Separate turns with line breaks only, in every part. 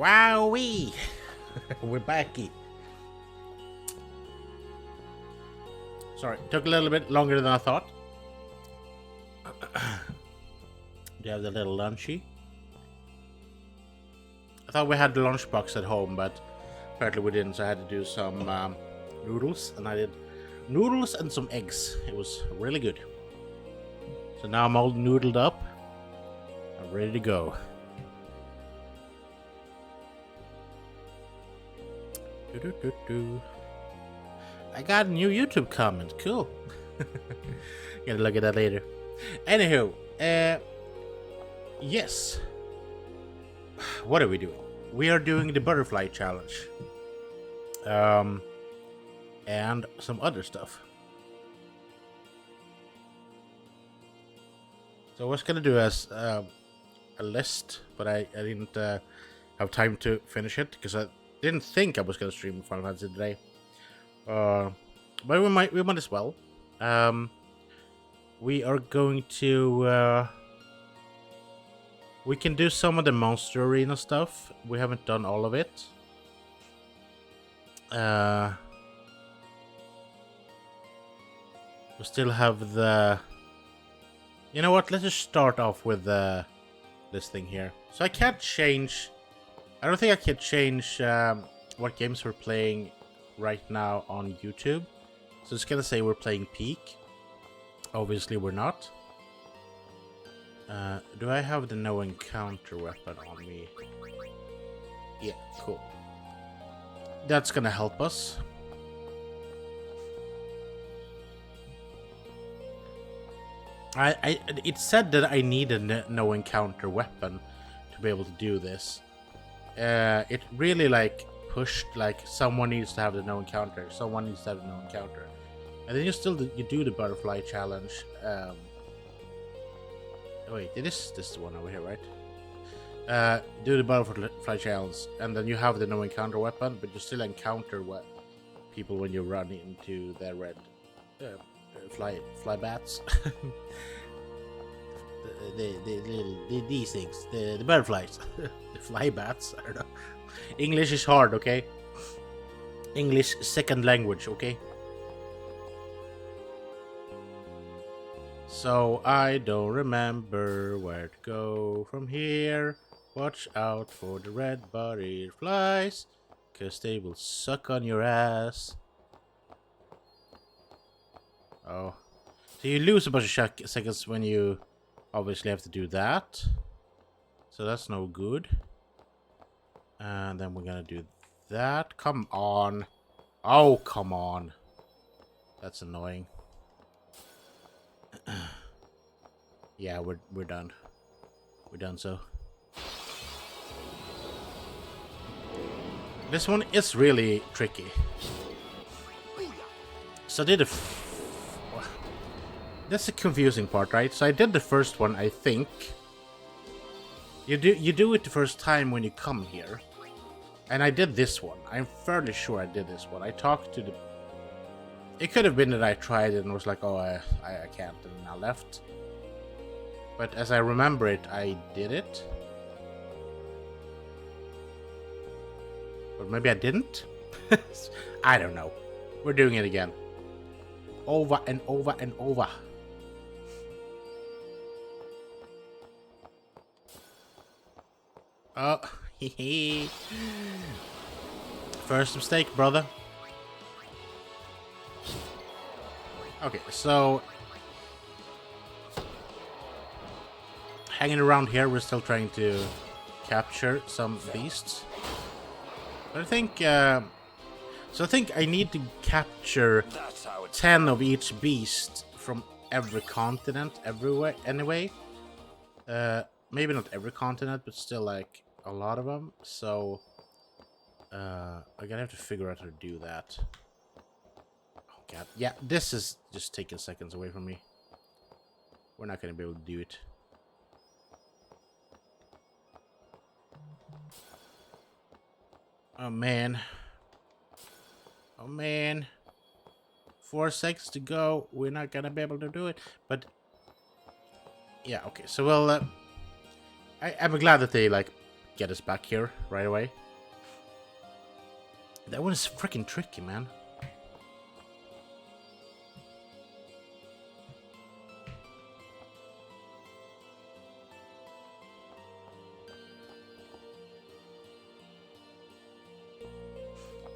Wowee! We're backy. Sorry, took a little bit longer than I thought. Do you have the little lunchy? I thought we had the lunchbox at home, but apparently we didn't, so I had to do some noodles, and I did noodles and some eggs. It was really good. So now I'm all noodled up. I'm ready to go. I got a new YouTube comment. Cool. Gotta look at that later. Anywho, yes. What are we doing? We are doing the butterfly challenge. And some other stuff. So I was gonna do as a list, but I didn't have time to finish it because I didn't think I was gonna stream Final Fantasy today. But we might as well. We are going to we can do some of the Monster Arena stuff. We haven't done all of it. We still have the... You know what? Let's just start off with this thing here. So I can't change... I don't think I can change what games we're playing right now on YouTube. So it's gonna say we're playing Peak. Obviously we're not. Do I have the no encounter weapon on me? Yeah, cool. That's gonna help us. It said that I need a no encounter weapon to be able to do this. It really like pushed like someone needs to have the no encounter, someone needs to have the no encounter, and then you do the butterfly challenge. Wait, this is the one over here, right? Do the butterfly challenge, and then you have the no encounter weapon, but you still encounter people when you run into their red fly bats. These things, the butterflies, the fly bats. I don't know. English is hard, okay? English second language, okay? So I don't remember where to go from here. Watch out for the red butterflies, 'cause they will suck on your ass. Oh. So you lose a bunch of seconds when you obviously have to do that. So that's no good. And then we're gonna do that. Come on. Oh, come on. That's annoying. Yeah, we're done. We're done so. This one is really tricky. So I did that's the confusing part, right? So I did the first one, I think. You do it the first time when you come here. And I did this one. I'm fairly sure I did this one. I talked to the... It could have been that I tried it and was like, oh, I can't, and I left. But as I remember it, I did it. Or maybe I didn't? I don't know. We're doing it again. Over and over and over. Oh, hehe. First mistake, brother. Okay, so hanging around here, we're still trying to capture some beasts. But I think, so I think I need to capture 10 of each beast from every continent, everywhere, anyway. Maybe not every continent, but still like a lot of them. So I'm gonna have to figure out how to do that. Oh god, yeah, this is just taking seconds away from me. We're not gonna be able to do it. Oh man. Oh man. 4 seconds to go. We're not gonna be able to do it. But yeah, okay. So we'll I'm glad that they like get us back here right away. That one is freaking tricky, man.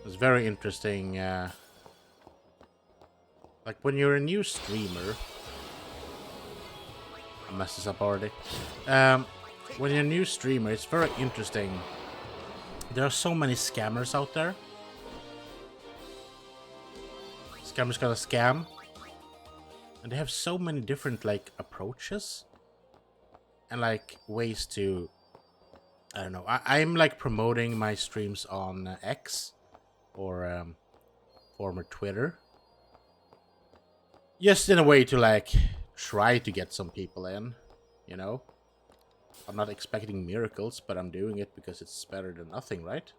It's very interesting. Like when you're a new streamer, I messed this up already. When you're a new streamer, it's very interesting. There are so many scammers out there. Scammers gonna scam, and they have so many different like approaches and like ways to. I don't know. I'm like promoting my streams on X or former Twitter, just in a way to like try to get some people in, you know. I'm not expecting miracles, but I'm doing it because it's better than nothing, right?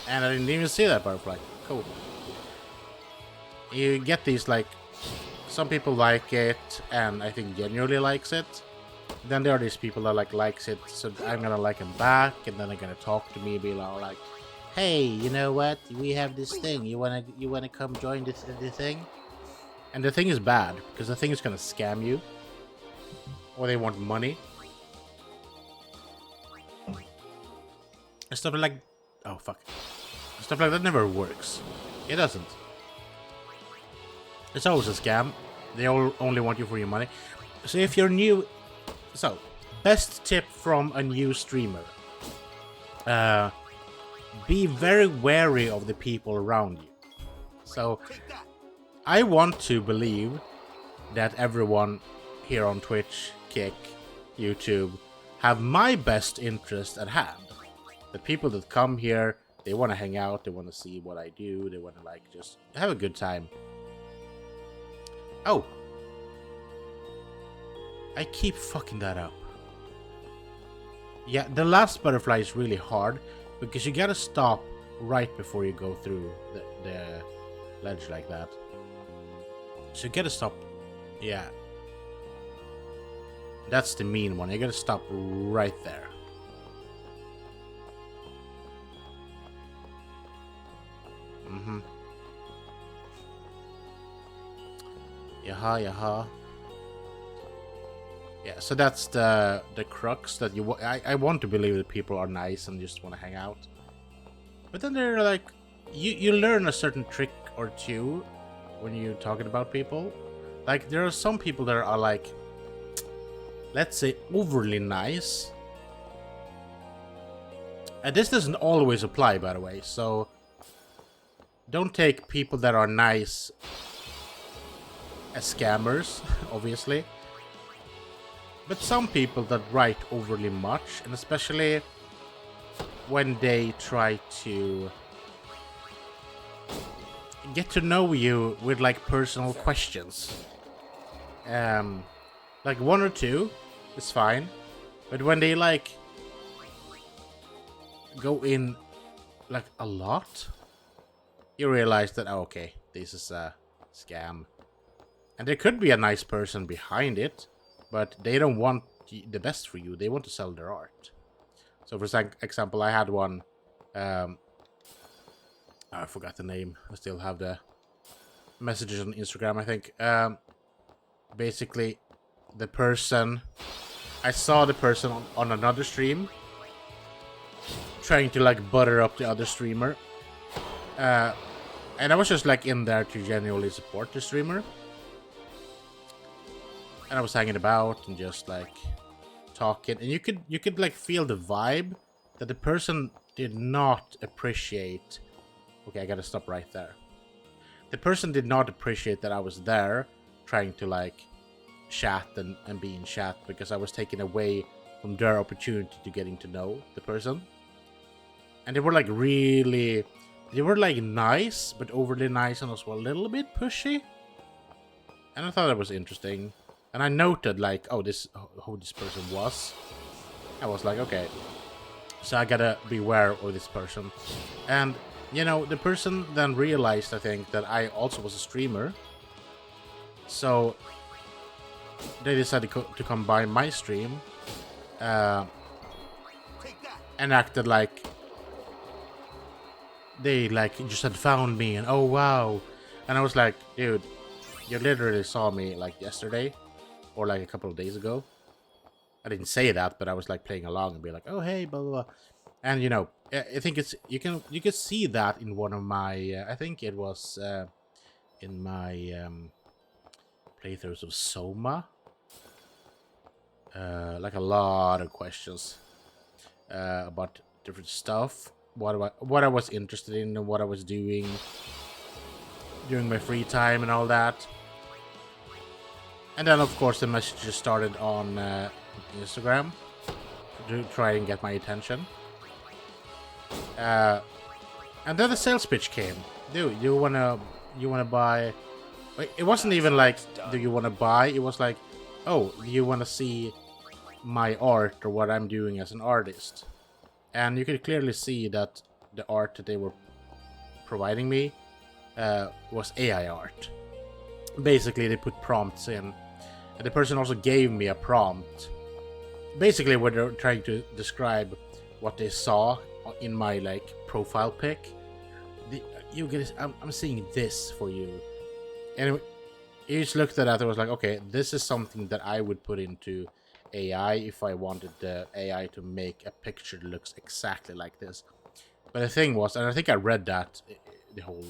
And I didn't even see that butterfly. Cool. You get these like, some people like it, and I think genuinely likes it. Then there are these people that like likes it, so I'm gonna like them back, and then they're gonna talk to me, be like, "Hey, you know what? We have this thing. You wanna come join this thing?" And the thing is bad because the thing is gonna scam you, or they want money. And stuff like, oh fuck, stuff like that never works. It doesn't. It's always a scam. They only want you for your money. So if you're new, so best tip from a new streamer: be very wary of the people around you. So I want to believe that everyone here on Twitch, Kick, YouTube have my best interest at hand. The people that come here, they want to hang out, they want to see what I do, they want to like just have a good time. Oh, I keep fucking that up. Yeah, the last butterfly is really hard because you gotta stop right before you go through the ledge like that. So you gotta stop. Yeah, that's the mean one. You gotta stop right there. Yaha. Yeah, so that's the crux that you. I want to believe that people are nice and just want to hang out, but then they're like, you learn a certain trick or two when you're talking about people. Like there are some people that are like, let's say, overly nice, and this doesn't always apply, by the way. So don't take people that are nice as scammers, obviously. But some people that write overly much, and especially when they try to get to know you with like personal questions. Like one or two is fine, but when they like go in like a lot, you realize that, oh, okay, this is a scam. And there could be a nice person behind it, but they don't want the best for you. They want to sell their art. So for example, I had one, I forgot the name. I still have the messages on Instagram, I think. Basically, the person, I saw the person on another stream trying to like butter up the other streamer. And I was just like in there to genuinely support the streamer. And I was hanging about and just like talking, and you could like feel the vibe that the person did not appreciate. Okay, I gotta stop right there. The person did not appreciate that I was there trying to like chat and be in chat, because I was taken away from their opportunity to getting to know the person. And they were like really, they were like nice, but overly nice, and also a little bit pushy. And I thought that was interesting. And I noted like, oh, this who this person was. I was like, okay, so I gotta beware of this person. And you know, the person then realized, I think, that I also was a streamer. So they decided to come by my stream. and acted like they like just had found me and oh wow, and I was like, dude, you literally saw me like yesterday or like a couple of days ago. I didn't say that, but I was like playing along and be like, oh hey, blah blah blah. And you know, I think it's you can see that in one of my I think it was in my playthroughs of Soma. Like a lot of questions about different stuff, what I was interested in and what I was doing during my free time and all that. And then of course the messages started on Instagram to try and get my attention. And then the sales pitch came. Dude, you wanna buy? It wasn't even like, do you wanna buy? It was like, oh, do you wanna see my art or what I'm doing as an artist? And you could clearly see that the art that they were providing me was AI art. Basically, they put prompts in, and the person also gave me a prompt. Basically, where they're trying to describe what they saw in my like profile pic. You guys, I'm seeing this for you, and you just looked at that. I was like, okay, this is something that I would put into AI if I wanted the AI to make a picture that looks exactly like this. But the thing was, and I think I read that the whole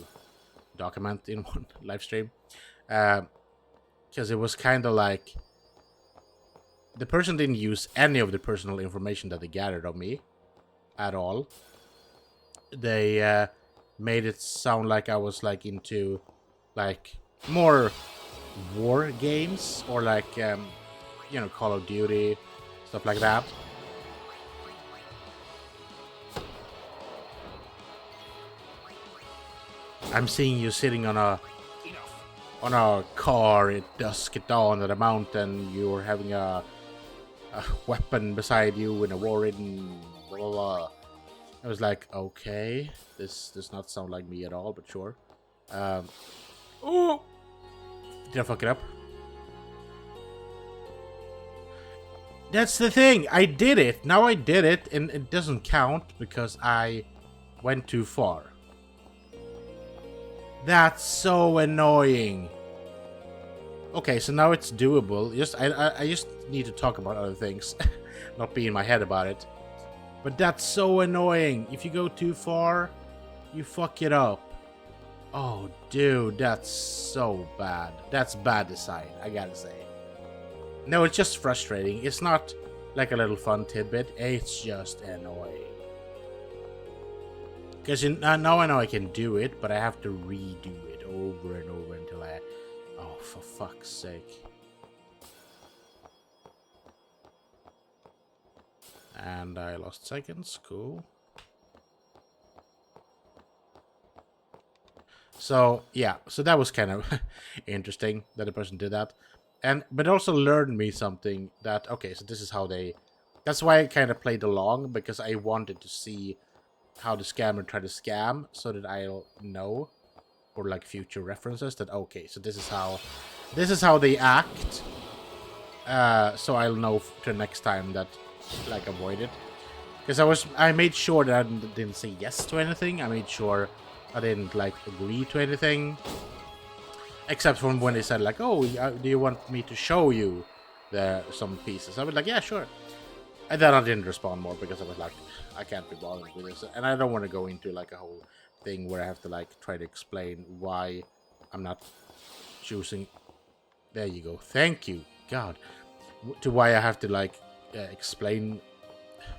document in one live stream, because it was kind of like the person didn't use any of the personal information that they gathered of me at all. They made it sound like I was like into like more war games or like you know, Call of Duty, stuff like that. I'm seeing you sitting on a car at dusk at dawn at a mountain. You're having a weapon beside you in a war-ridden blah blah blah. I was like, okay, this does not sound like me at all, but sure. Oh, did I fuck it up? That's the thing. I did it. Now I did it, and it doesn't count because I went too far. That's so annoying. Okay, so now it's doable. I just need to talk about other things, not be in my head about it. But that's so annoying. If you go too far, you fuck it up. Oh, dude, that's so bad. That's bad design, I gotta say. No, it's just frustrating. It's not like a little fun tidbit. It's just annoying. Because now I know I can do it, but I have to redo it over and over until I... Oh, for fuck's sake. And I lost seconds. Cool. So, yeah. So that was kind of interesting that the person did that. But also learned me something that... Okay, so this is how they... That's why I kind of played along, because I wanted to see how the scammer tried to scam, so that I'll know for like future references that, okay, so this is how they act. So I'll know to next time that like avoid it. Because I made sure that I didn't say yes to anything. I made sure I didn't like agree to anything. Except from when they said like, oh, do you want me to show you some pieces? I was like, yeah, sure. And then I didn't respond more because I was like, I can't be bothered with this. And I don't want to go into like a whole thing where I have to like try to explain why I'm not choosing. There you go. Thank you. God. To why I have to like explain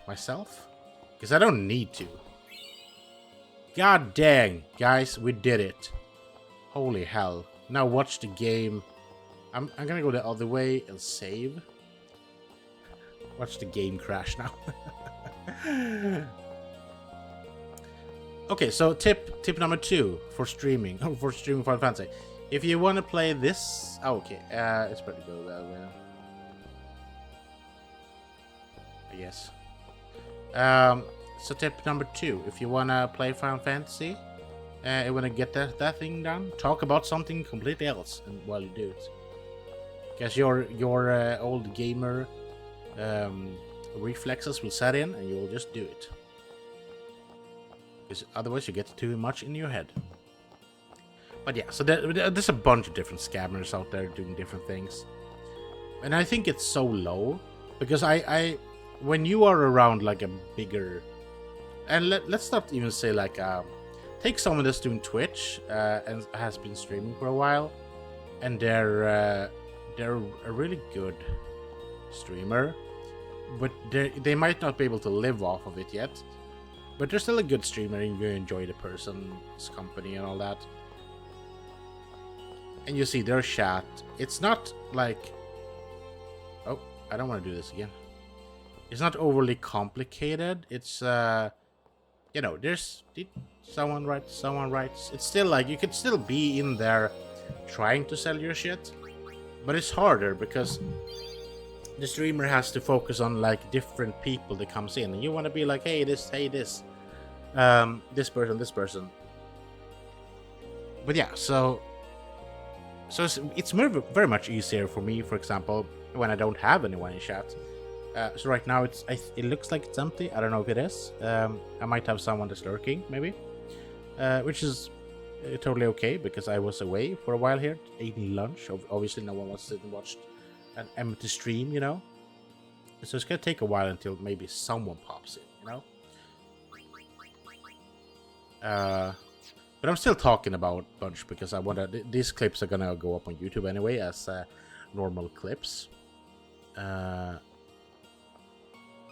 myself. Because I don't need to. God dang. Guys, we did it. Holy hell. Now watch the game. I'm gonna go the other way and save. Watch the game crash now. Okay, so tip number 2 for streaming. For streaming Final Fantasy. If you want to play this... Oh, okay, it's better to go that way. I guess. So tip number 2. If you want to play Final Fantasy, you want to get that thing done, talk about something completely else while you do it. Because your old gamer reflexes will set in and you will just do it. Because otherwise you get too much in your head. But yeah, so there's a bunch of different scammers out there doing different things. And I think it's so low. Because I when you are around like a bigger... And let's not even say like... take someone that's doing Twitch and has been streaming for a while. And they're a really good streamer. But they might not be able to live off of it yet. But they're still a good streamer and you enjoy the person's company and all that. And you see their chat. It's not like... Oh, I don't want to do this again. It's not overly complicated. It's, you know, there's... Someone writes. It's still like, you could still be in there trying to sell your shit. But it's harder because the streamer has to focus on like different people that comes in. And you want to be like, hey, this. This person. But yeah, so it's very much easier for me, for example, when I don't have anyone in chat. So right now it looks like it's empty. I don't know if it is. I might have someone that's lurking, maybe. Which is totally okay, because I was away for a while here, eating lunch. Obviously no one wants to sit and watch an empty stream, you know. So it's gonna take a while until maybe someone pops in, you know. But I'm still talking about a bunch because I want to... These clips are gonna go up on YouTube anyway as normal clips.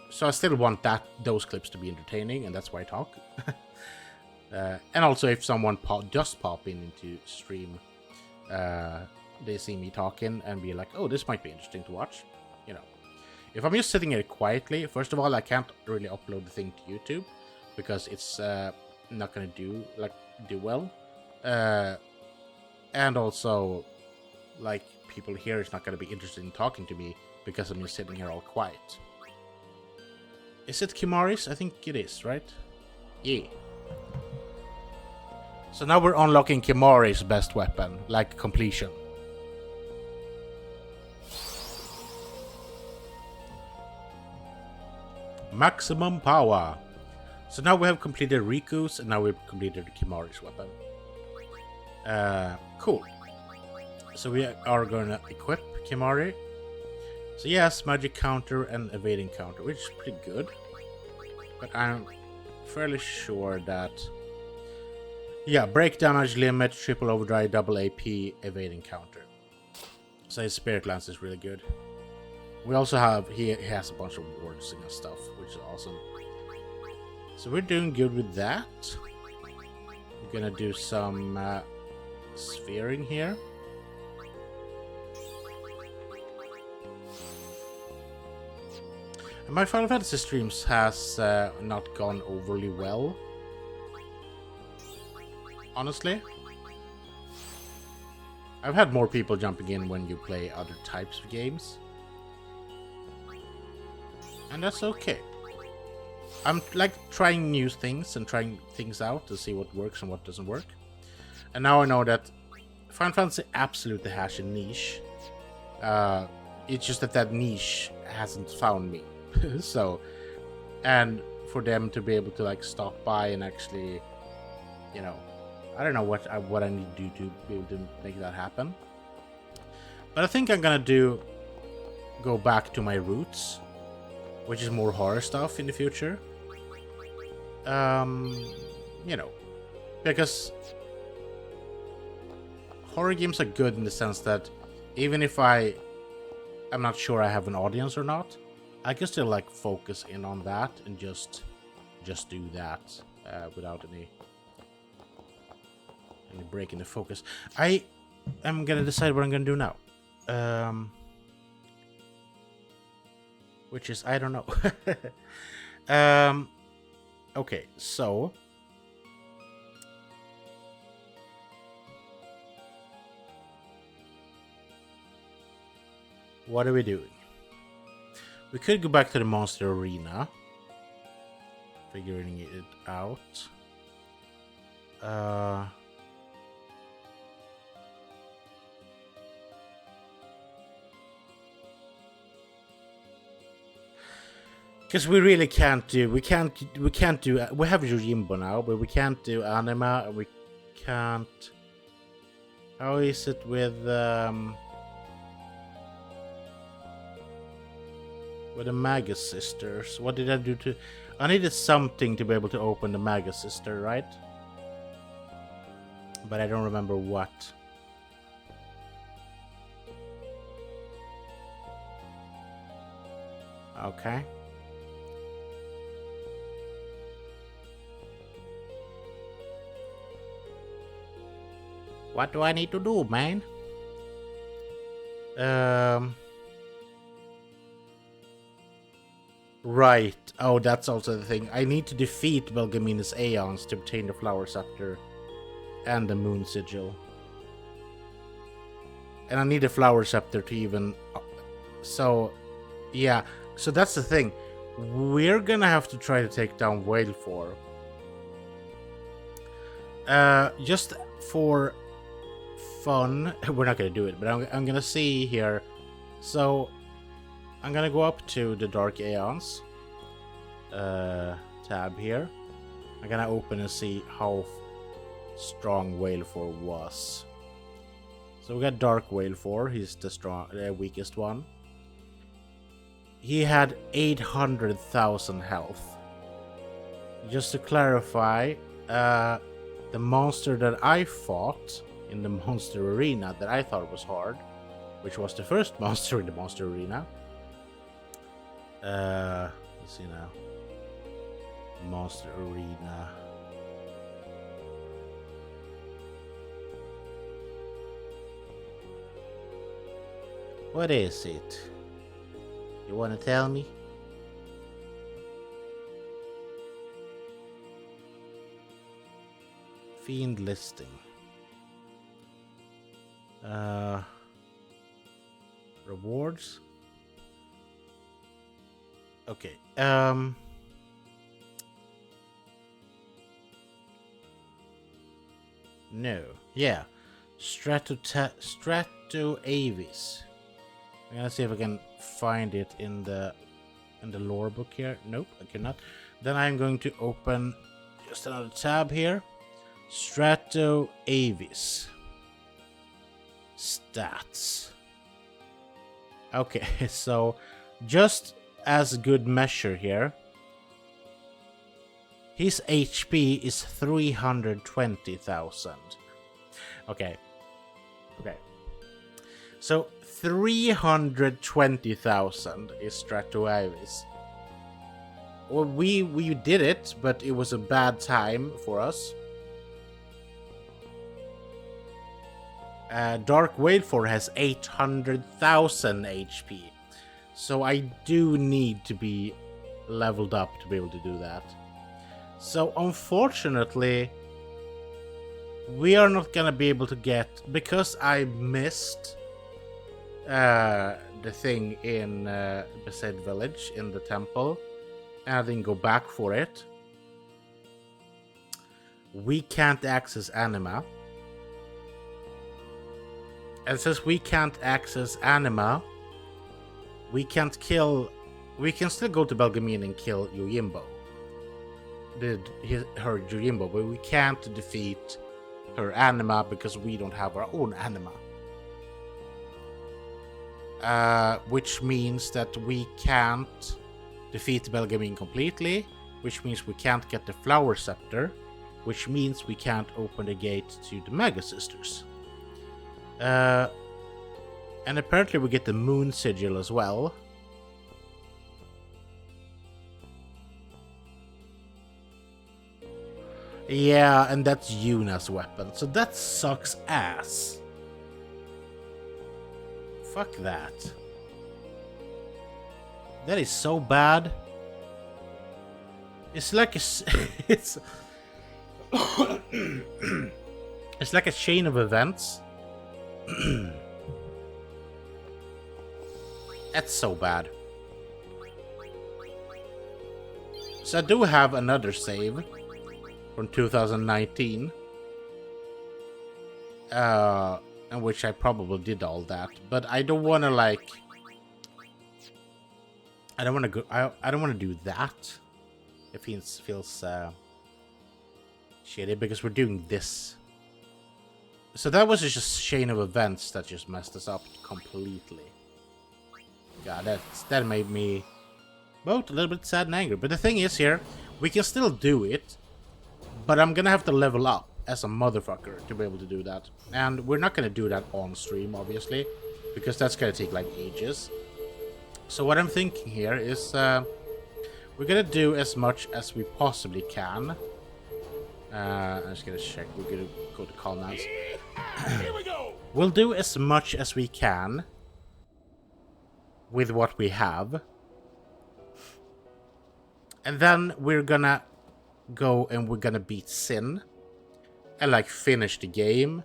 So I still want those clips to be entertaining, and that's why I talk. And also, if someone just pop into stream, they see me talking and be like, "Oh, this might be interesting to watch," you know. If I'm just sitting here quietly, first of all, I can't really upload the thing to YouTube because it's not gonna do well, and also like people here is not gonna be interested in talking to me because I'm just sitting here all quiet. Is it Kimari's? I think it is, right? Yeah. So now we're unlocking Kimari's best weapon, like completion. Maximum power. So now we have completed Riku's, and now we've completed Kimari's weapon. Cool. So we are gonna equip Kimari. So yes, magic counter and evading counter, which is pretty good. But I'm fairly sure that... Yeah, break damage limit, triple overdrive, double AP, evading counter. So his Spirit Lance is really good. We also have... He has a bunch of wards and stuff, which is awesome. So we're doing good with that. We're gonna do some sphering here. And my Final Fantasy streams has not gone overly well. Honestly. I've had more people jumping in when you play other types of games. And that's okay. I'm like trying new things and trying things out to see what works and what doesn't work. And now I know that Final Fantasy absolutely has a niche. It's just that niche hasn't found me. So, and for them to be able to like stop by and actually, you know, I don't know what I need to do to be able to make that happen. But I think I'm gonna go back to my roots, which is more horror stuff in the future. You know, because horror games are good in the sense that even if I'm not sure I have an audience or not, I can still like focus in on that and just do that without any break in the focus. I am gonna decide what I'm gonna do now. Which is, I don't know. Okay, so what are we doing? We could go back to the monster arena, figuring it out. Because we really can't do. We can't do. We have Yojimbo now, but we can't do Anima. We can't. How is it with the Magus Sisters? What did I do to? I needed something to be able to open the Magus Sister, right? But I don't remember what. Okay. What do I need to do, man? Right. Oh, that's also the thing. I need to defeat Belgamina's Aeons to obtain the Flower Scepter and the Moon Sigil. And I need a Flower Scepter to even... So, yeah. So that's the thing. We're gonna have to try to take down Whale 4. Just for fun, we're not gonna do it, but I'm gonna see here. So I'm gonna go up to the Dark Aeons tab here. I'm gonna open and see how strong Whale 4 was. So we got Dark Whale 4. He's the weakest one. He had 800,000 health. Just to clarify, the monster that I fought in the monster arena that I thought was hard, which was the first monster in the monster arena. Let's see now. Monster arena. What is it? You want to tell me? Fiend listing. Rewards. Okay. No. Yeah. Strafe. I'm gonna see if I can find it in the lore book here. Nope, I cannot. Then I'm going to open just another tab here. Strafe. Stats. Okay, so just as good measure here, his HP is 320,000. Okay. So 320,000 is Strafe. Well, we did it, but it was a bad time for us. Dark Whale 4 has 800,000 HP. So I do need to be leveled up to be able to do that. So unfortunately, we are not gonna be able to get, because I missed the thing in Besaid Village in the temple, and I didn't go back for it. We can't access Anima. And since we can't access Anima, we can't kill... We can still go to Belgamine and kill Yojimbo. Her Yojimbo, but we can't defeat her Anima because we don't have our own Anima. Which means that we can't defeat Belgamine completely, which means we can't get the Flower Scepter, which means we can't open the gate to the Mega Sisters. And apparently we get the Moon Sigil as well. Yeah, and that's Yuna's weapon, so that sucks ass. Fuck that. That is so bad. It's like a... it's... it's like a chain of events. That's so bad. So I do have another save from 2019, in which I probably did all that, but I don't want to, like, I don't want to go. I don't want to do that. It feels shitty because we're doing this. So that was just a chain of events that just messed us up completely. God, that made me both a little bit sad and angry. But the thing is here, we can still do it, but I'm gonna have to level up as a motherfucker to be able to do that. And we're not gonna do that on stream, obviously, because that's gonna take like ages. So what I'm thinking here is we're gonna do as much as we possibly can. I'm just gonna check. We're gonna go to comments.
Here we go.
We'll do as much as we can with what we have. And then we're gonna go and we're gonna beat Sin and like finish the game.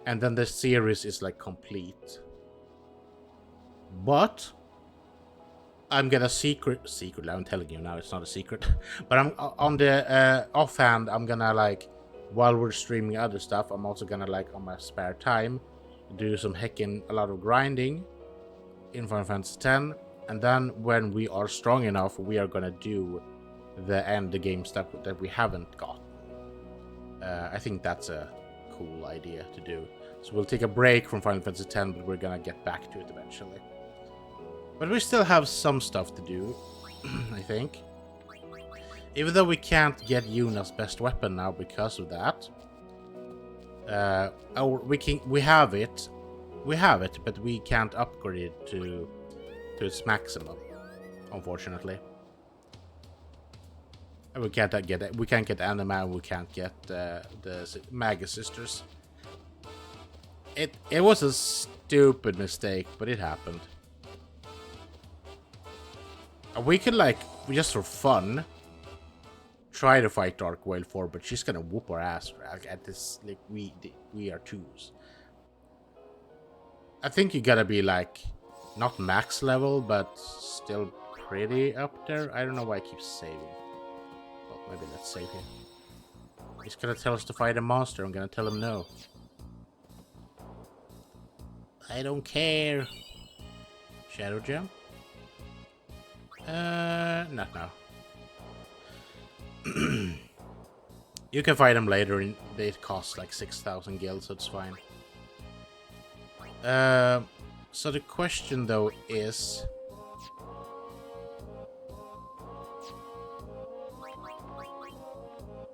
And then the series is like complete. But I'm gonna secretly, I'm telling you now, it's not a secret. But I'm on the offhand, I'm gonna like, while we're streaming other stuff, I'm also gonna like on my spare time do some heckin' a lot of grinding in Final Fantasy X. And then when we are strong enough, we are gonna do the end the game stuff that we haven't got. I think that's a cool idea to do. So we'll take a break from Final Fantasy X, but we're gonna get back to it eventually. But we still have some stuff to do, I think. Even though we can't get Yuna's best weapon now because of that. We have it, but we can't upgrade it to its maximum, unfortunately. And we can't get Anima, we can't get the Magus sisters. It was a stupid mistake, but it happened. We could like just for fun try to fight Dark Whale 4, but she's gonna whoop our ass at this. Like we are twos. I think you gotta be like not max level, but still pretty up there. I don't know why I keep saving. Well, maybe let's save here. He's gonna tell us to fight a monster. I'm gonna tell him no. I don't care. Shadow Gem? Not now. You can fight them later, and it costs like 6,000 gil, so it's fine. So the question though is,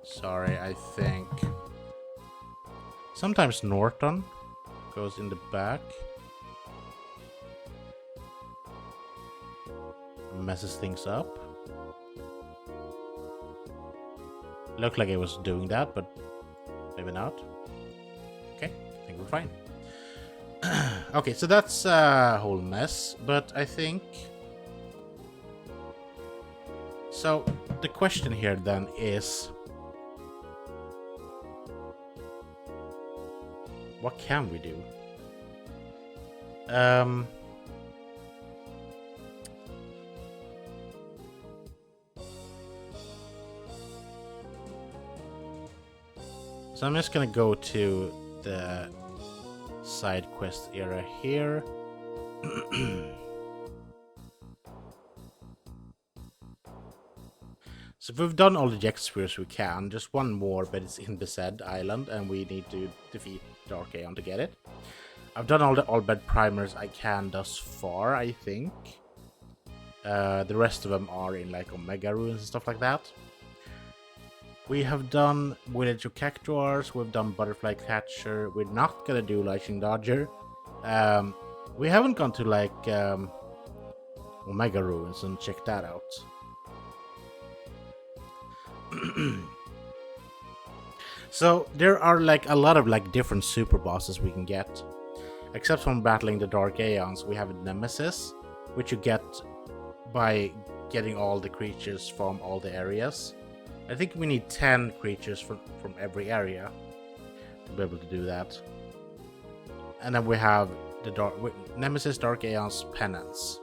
sorry, I think sometimes Norton goes in the back, messes things up. Looked like it was doing that, but maybe not. Okay, I think we're fine. Okay, so that's a whole mess, but I think... So, the question here then is... What can we do? So I'm just gonna go to the side quest area here. So we've done all the Jet Spheres we can, just one more, but it's in Besaid Island, and we need to defeat Dark Aeon to get it. I've done all the Allbed primers I can thus far, I think. The rest of them are in like Omega Ruins and stuff like that. We have done Village of Cactuars, we've done Butterfly Catcher, we're not gonna do Lightning Dodger. We haven't gone to like Omega Ruins and checked that out. So there are like a lot of like different super bosses we can get. Except from battling the Dark Aeons, we have a Nemesis, which you get by getting all the creatures from all the areas. I think we need 10 creatures from every area to be able to do that. And then we have the Nemesis, Dark Aeons, Penance.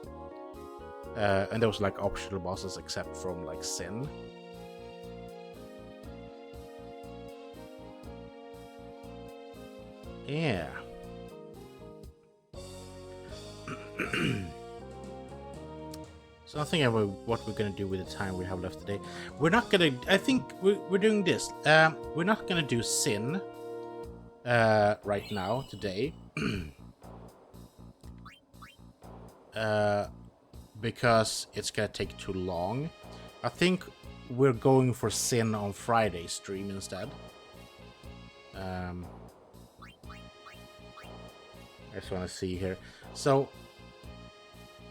And those like optional bosses except from like Sin. Yeah. So I think about what we're gonna do with the time we have left today. We're not gonna. I think we're doing this. We're not gonna do sin. Right now today. Because it's gonna take too long. I think we're going for sin on Friday stream instead. I just want to see here. So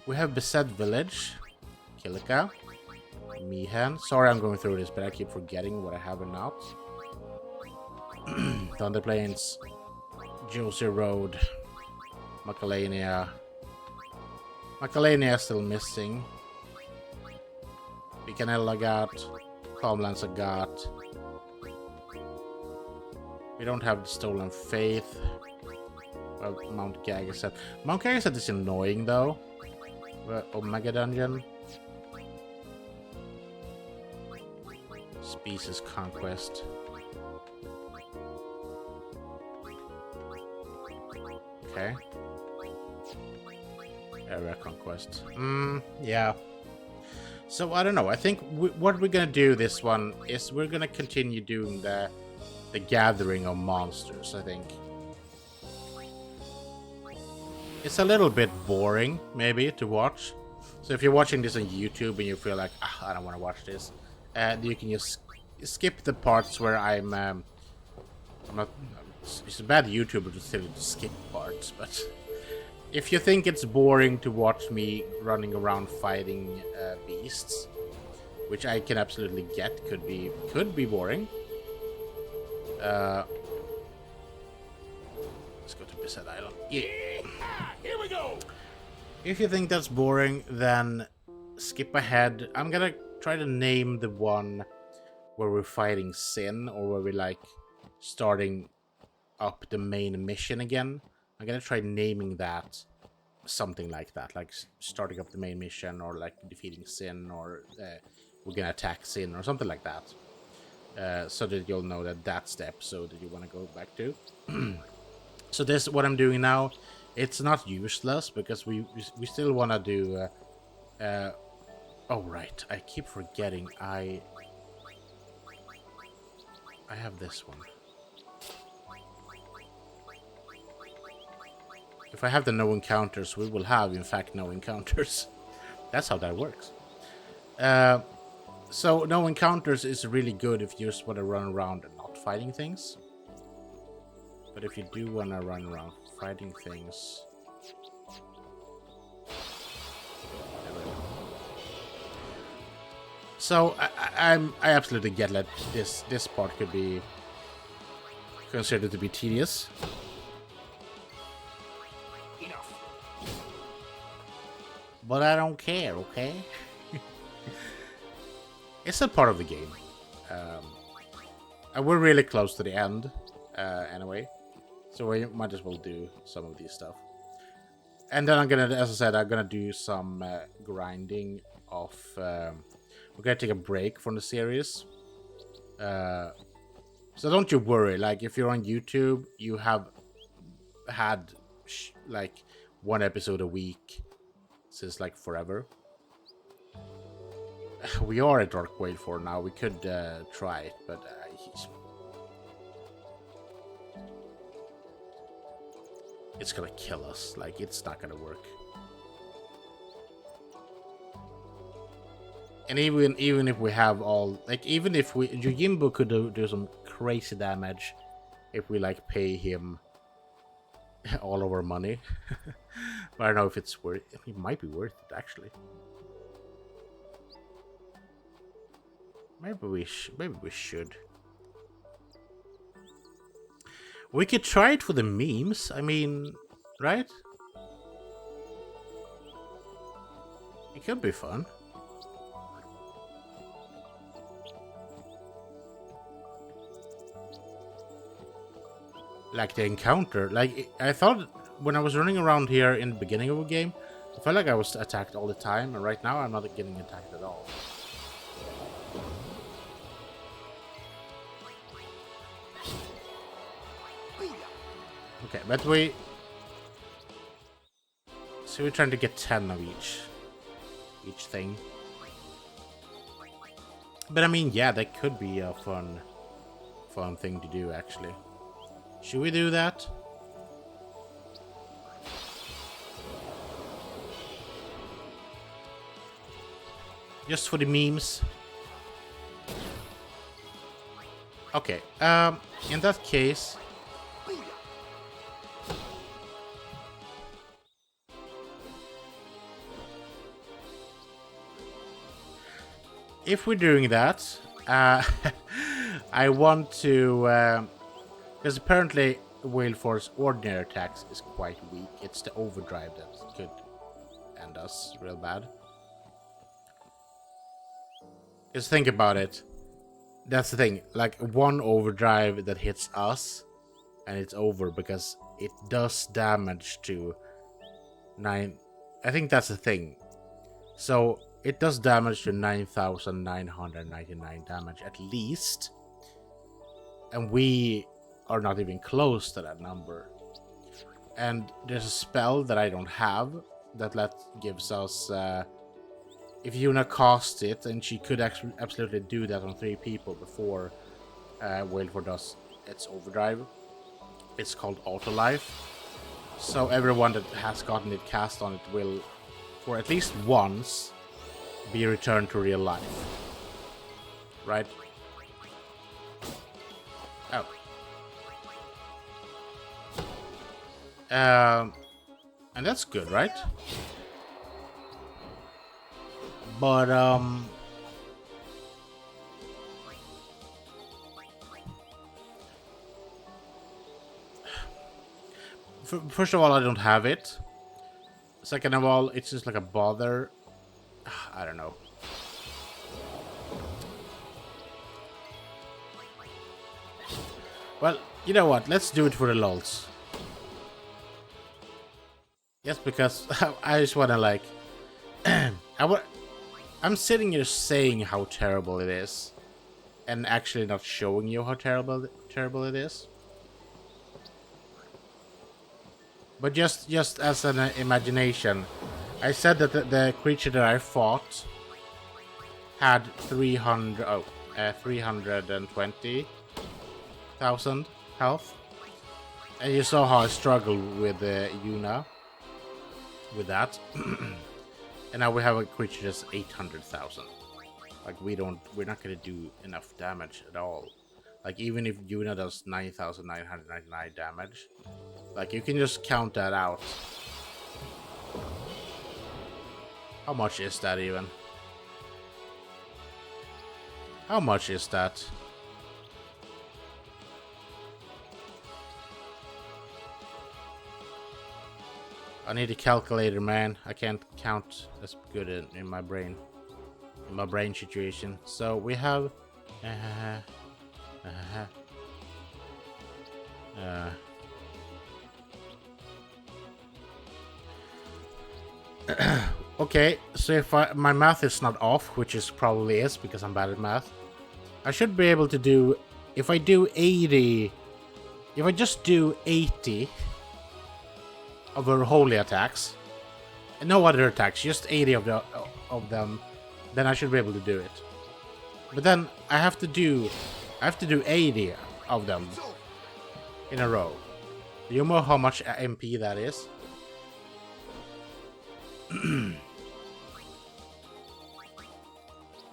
we have Beset Village, Kilika, Mihan. Sorry I'm going through this, but I keep forgetting what I have or not. Thunder Plains, Josie Road, Macalania. Macalania is still missing. Picanella got, Calmlands got. We don't have the Stolen Faith. Well, Mount Gagaset. Mount Gagaset is annoying though. Omega Dungeon. Species Conquest. Okay. Area Conquest. Yeah. So I don't know. I think what we're gonna do this one is we're gonna continue doing the gathering of monsters. I think it's a little bit boring, maybe, to watch. So if you're watching this on YouTube and you feel like I don't want to watch this, you can just skip the parts where I'm not. It's a bad YouTuber to still skip parts, but if you think it's boring to watch me running around fighting beasts, which I can absolutely get, could be boring. Let's go to Beset Island. Yeah.
Here we go.
If you think that's boring, then skip ahead. I'm gonna try to name the one where we're fighting Sin, or where we're like starting up the main mission again. I'm gonna try naming that something like that, like starting up the main mission, or like defeating Sin, or we're gonna attack Sin, or something like that, so that you'll know that that's the episode that you want to go back to. So this, what I'm doing now, it's not useless because we still want to do. Oh right, I keep forgetting. I have this one. If I have the no encounters, we will have, in fact, no encounters. That's how that works. So no encounters is really good if you just want to run around and not fighting things. But if you do want to run around fighting things... So I absolutely get that this part could be considered to be tedious. But I don't care, okay? It's a part of the game. And we're really close to the end, anyway. So we might as well do some of these stuff. And then I'm gonna, as I said, I'm gonna do some grinding of... we're gonna take a break from the series. So don't you worry, like, if you're on YouTube, you have had, like, one episode a week since like forever. We are at Dark Wade 4 now. We could try it, but it's gonna kill us. Like, it's not gonna work. And even if we have all, like, even if we, Yojimbo could do some crazy damage if we like pay him all of our money. But I don't know if it's worth it. It might be worth it, actually. Maybe we should. We could try it for the memes. I mean, right? It could be fun. Like the encounter, like I thought when I was running around here in the beginning of a game, I felt like I was attacked all the time, and right now I'm not getting attacked at all. Okay, but so we're trying to get 10 of each. each thing. But I mean, yeah, that could be a fun thing to do, actually. Should we do that? Just for the memes. Okay, in that case... if we're doing that, I want to... because apparently Whaleforce ordinary attacks is quite weak. It's the overdrive that could end us real bad. Just think about it. That's the thing. Like, one overdrive that hits us, and it's over because it does damage to 9... I think that's the thing. So, it does damage to 9,999 damage at least. And we are not even close to that number. And there's a spell that I don't have that gives us... if Yuna casts it, and she could actually absolutely do that on 3 people before Whaleford does its overdrive. It's called Auto Life. So everyone that has gotten it cast on it will, for at least once, be returned to real life. Right? Oh. And that's good, right? But, first of all, I don't have it. Second of all, it's just like a bother. I don't know. Well, you know what? Let's do it for the lols. Yes, because I just want to, like... I'm sitting here saying how terrible it is, and actually not showing you how terrible it is. But just as an imagination, I said that the creature that I fought had 320,000 health, and you saw how I struggled with Yuna with that. And now we have a creature that's 800,000. Like, we're not gonna do enough damage at all. Like, even if Yuna does 9,999 damage, like, you can just count that out. How much is that even? How much is that? I need a calculator, man. I can't count as good in my brain. In my brain situation. So we have... okay, so if my math is not off, which is probably is because I'm bad at math, I should be able to do... If I do 80... If I just do 80... of her holy attacks, and no other attacks, just 80 of them, then I should be able to do it. But then I have to do 80 of them in a row. Do you know how much MP that is?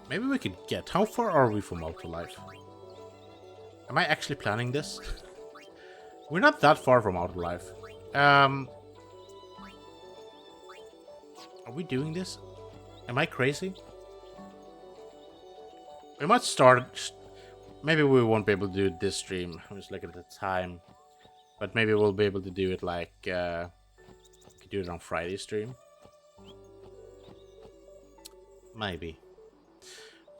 Maybe we could get... How far are we from Auto Life? Am I actually planning this? We're not that far from Auto Life. Are we doing this? Am I crazy? We might start... Maybe we won't be able to do this stream. I'm just looking at the time. But maybe we'll be able to do it like... we could do it on Friday stream. Maybe.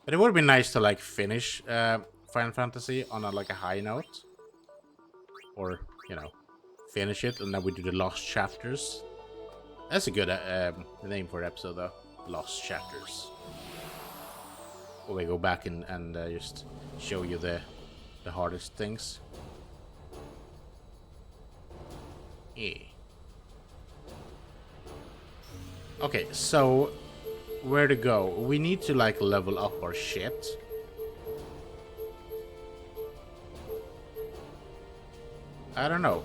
But it would be nice to, like, finish Final Fantasy on like a high note. Or, you know, finish it and then we do the Lost Chapters. That's a good name for an episode, though. Lost Chapters. Where we go back and just show you the hardest things. Yeah. Okay, so where to go. We need to like level up our shit. I don't know.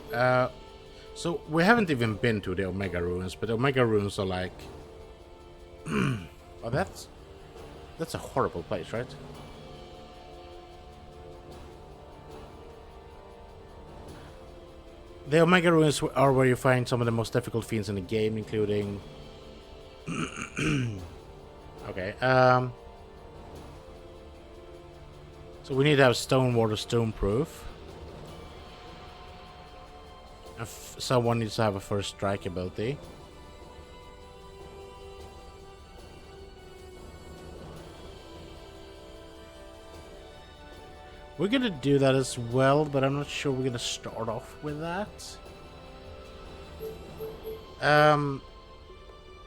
So we haven't even been to the Omega Ruins, but the Omega Ruins are like... oh, that's a horrible place, right? The Omega Ruins are where you find some of the most difficult fiends in the game, including... okay, so we need to have Stone Ward or Stone Proof. Someone needs to have a first strike ability. We're gonna do that as well, but I'm not sure we're gonna start off with that.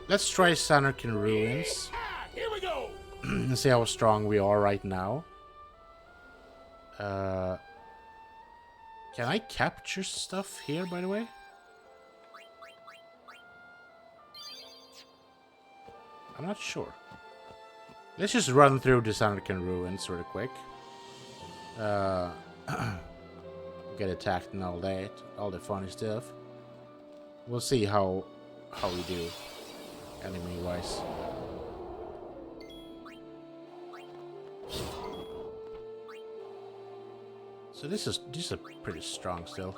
Let's try Sanarkand Ruins.
Here we go.
And see how strong we are right now. Can I capture stuff here, by the way? I'm not sure. Let's just run through the Sanarkand Ruins really quick. Get attacked and all that, all the funny stuff. We'll see how we do, enemy-wise. So this is pretty strong still.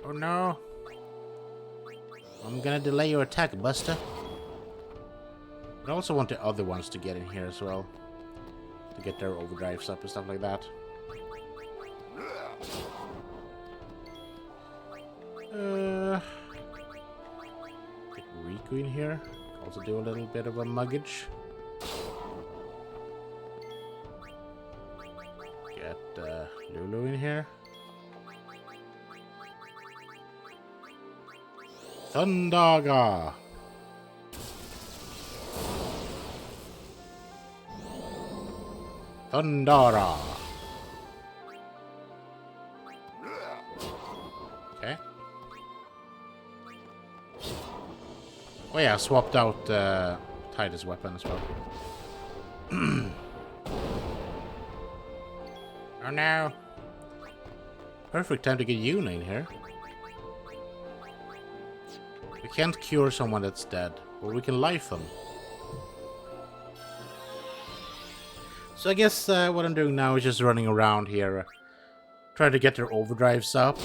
Oh no! I'm gonna delay your attack, Buster. But I also want the other ones to get in here as well. To get their overdrives up and stuff like that. Get Riku in here. Also do a little bit of a muggage. Get Lulu in here. Thundaga! Thundara! Okay. Oh yeah, I swapped out Titus' weapon as well. Oh no! Perfect time to get Yuna in here. We can't cure someone that's dead, but we can life them. So I guess what I'm doing now is just running around here, trying to get their overdrives up.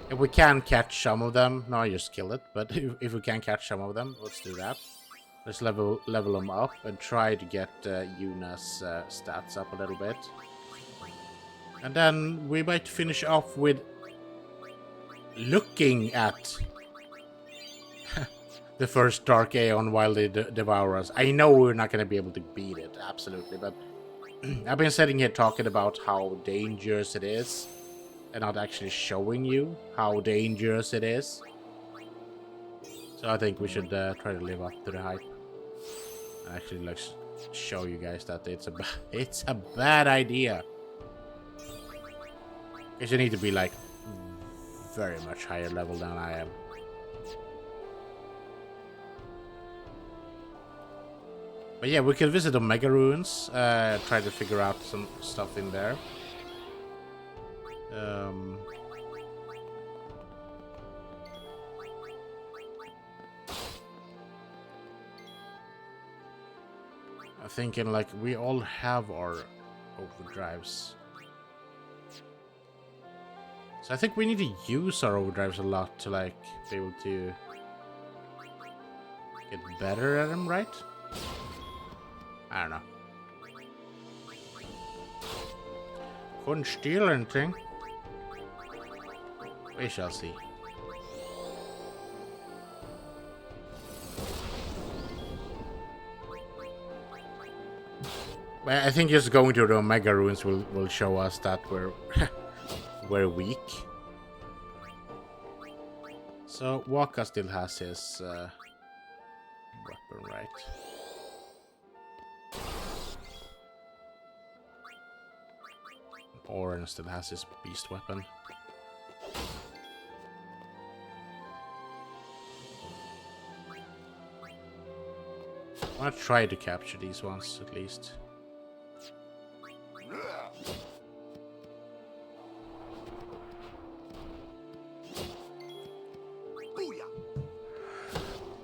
If we can catch some of them, no, I just kill it. But if we can catch some of them, let's do that. Let's level them up and try to get Yuna's stats up a little bit. And then we might finish off with looking at the first Dark Aeon while they devour us. I know we're not going to be able to beat it, absolutely, but I've been sitting here talking about how dangerous it is and not actually showing you how dangerous it is. So I think we should try to live up to the hype. Actually, let's show you guys that it's a bad idea. Because you need to be like very much higher level than I am. But yeah, we can visit Omega Ruins, try to figure out some stuff in there. I'm thinking like we all have our overdrives. So I think we need to use our overdrives a lot to like be able to get better at them, right? I don't know. Couldn't steal anything. We shall see. But I think just going to the Omega Ruins will show us that we're we're weak. So Waka still has his weapon, right? Oren still has his beast weapon. I want to try to capture these ones at least.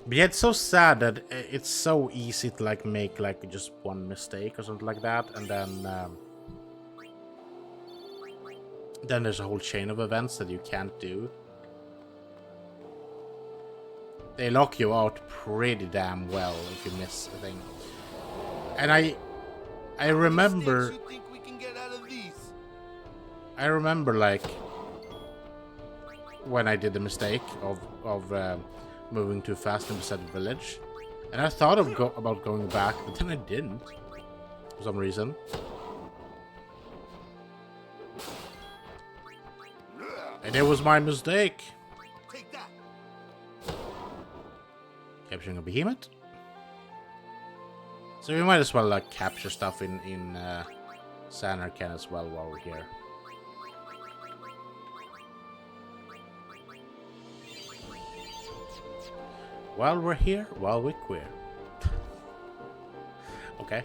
But yeah, it's so sad that it's so easy to like make like just one mistake or something like that, and then there's a whole chain of events that you can't do. They lock you out pretty damn well if you miss a thing. And I remember like when I did the mistake of moving too fast in the said village, and I thought of about going back, but then I didn't for some reason. And it was my mistake.
Take that.
Capturing a behemoth. So we might as well like capture stuff in Sanarkand as well while we're here. While we're here, while we're queer. Okay.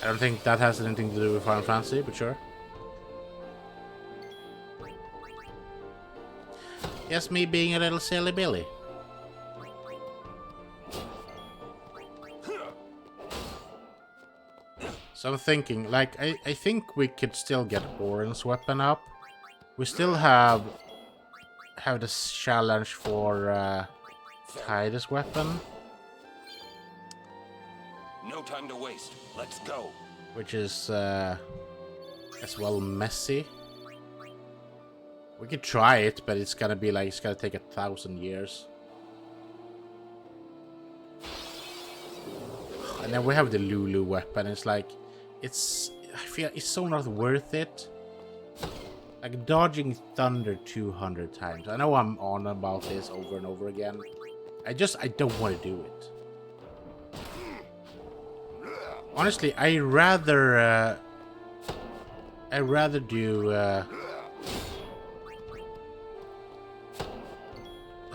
I don't think that has anything to do with Final Fantasy, but sure. Just me being a little silly Billy. So I'm thinking, like, I think we could still get Orin's weapon up. We still have this challenge for Titus' weapon.
No time to waste. Let's go.
Which is as well messy. We could try it, but it's gonna be like, it's gonna take 1,000 years. And then we have the Lulu weapon. It's like, I feel it's so not worth it. Like dodging thunder 200 times. I know I'm on about this over and over again. I don't want to do it. Honestly, I rather do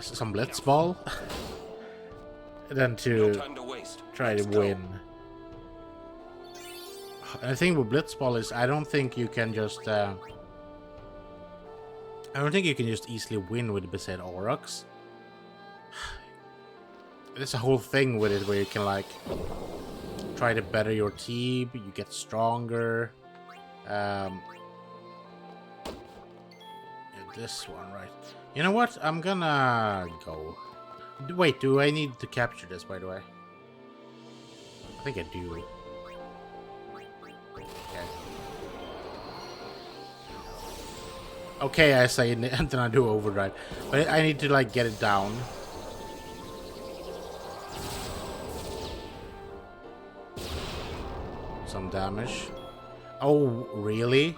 some blitzball than to try to win. And the thing with blitzball is I don't think you can just easily win with Besaid Aurochs. There's a whole thing with it where you can like try to better your team, you get stronger. This one, right? You know what? I'm gonna go. Wait, do I need to capture this, by the way? I think I do. Okay, I say, and then I do overdrive. But I need to, like, get it down. Some damage. Oh, really?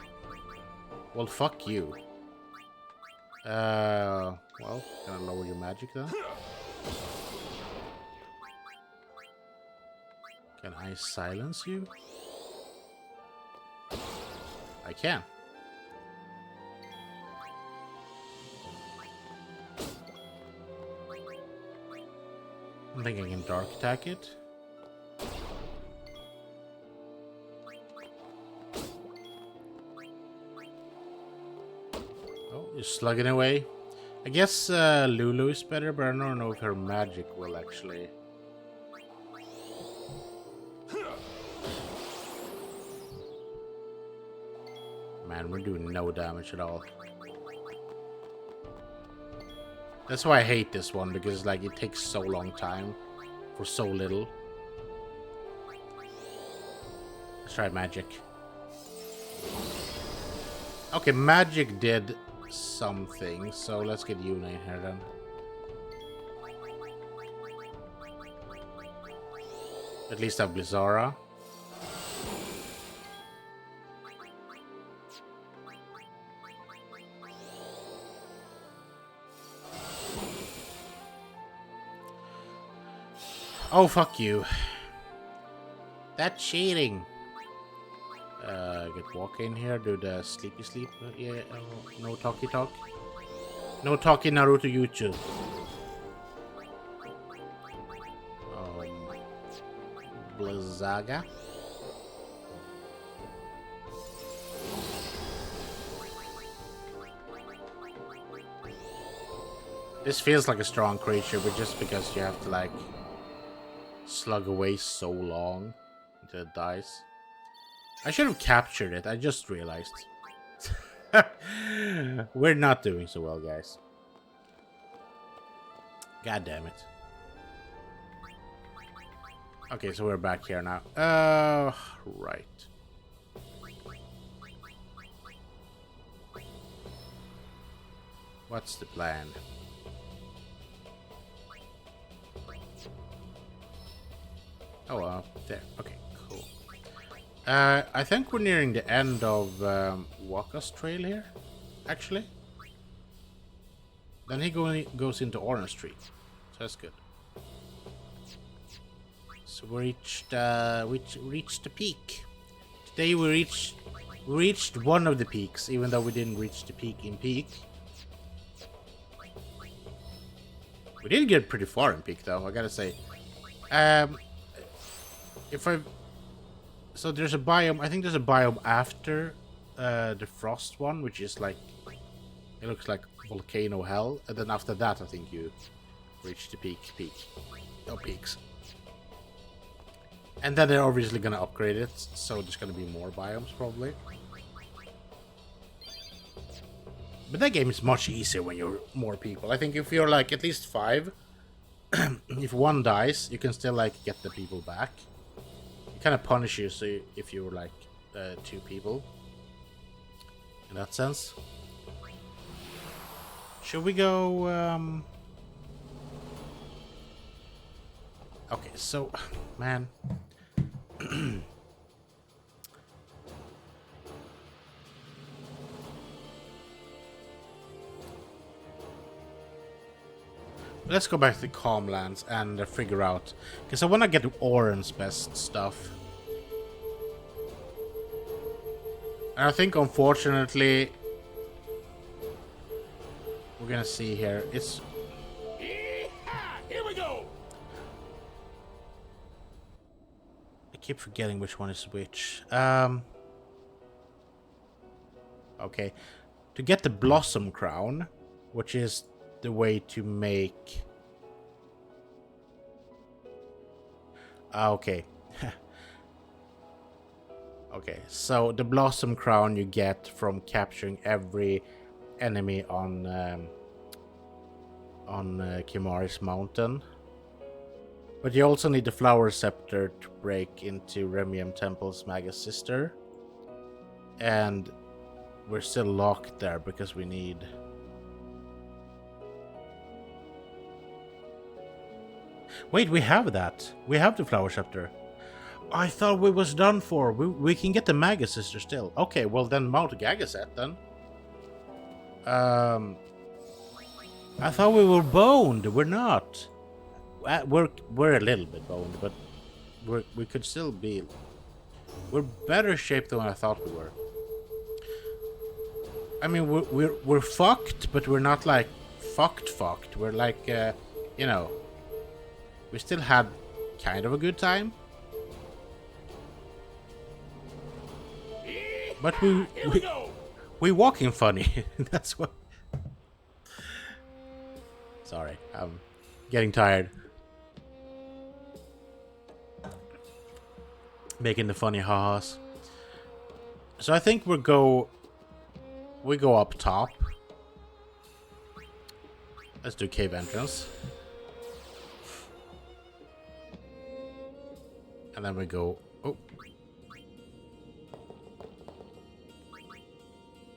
Well, fuck you. Well, gonna lower your magic then. Can I silence you? I can. I think I can dark attack it. Oh, you're slugging away. I guess Lulu is better, but I don't know if her magic will actually. Man, we're doing no damage at all. That's why I hate this one, because like it takes so long time for so little. Let's try magic. Okay, magic did something, so let's get Yuna in here then. At least I have Blizzara. Oh, fuck you. That's cheating. Get walk in here, do the sleepy sleep. Yeah, no talky talk. No talky Naruto YouTube. Blizzaga. This feels like a strong creature, but just because you have to like slug away so long until it dies. I should have captured it, I just realized. We're not doing so well, guys. God damn it. Okay, so we're back here now. Right. What's the plan? Oh, there. Okay, cool. I think we're nearing the end of Waka's trail here, actually. Then he goes into Orange Tree, so that's good. So we reached the peak. Today we reached one of the peaks, even though we didn't reach the peak in peak. We did get pretty far in peak, though, I gotta say. So there's a biome. I think there's a biome after the frost one, which is like, it looks like volcano hell, and then after that, I think you reach the peaks. And then they're obviously gonna upgrade it, so there's gonna be more biomes probably. But that game is much easier when you're more people. I think if you're like at least 5, if one dies, you can still like get the people back. It kind of punishes you if you're like 2 people. In that sense. Should we go? Okay, so man. Let's go back to the Calmlands and figure out, because I want to get Oren's best stuff. And I think, unfortunately, we're gonna see here. It's
here we go.
I keep forgetting which one is which. Okay, to get the Blossom Crown, which is the way to make. Okay. Okay, so the Blossom Crown you get from capturing every enemy on Kimahri's Mountain. But you also need the Flower Scepter to break into Remium Temple's Magus Sister. And we're still locked there because we need... Wait, we have that. We have the Flower Scepter. I thought we was done for. We can get the Magus Sister still. Okay, well then Mount Gagaset then. I thought we were boned. We're not. We're a little bit boned, but we could still be. We're better shape than I thought we were. I mean, we're fucked, but we're not like fucked. We're like, you know, we still had kind of a good time. But we walking funny. That's what. Sorry, I'm getting tired. Making the funny ha-has. So I think we go up top. Let's do cave entrance. And then we go... Oh.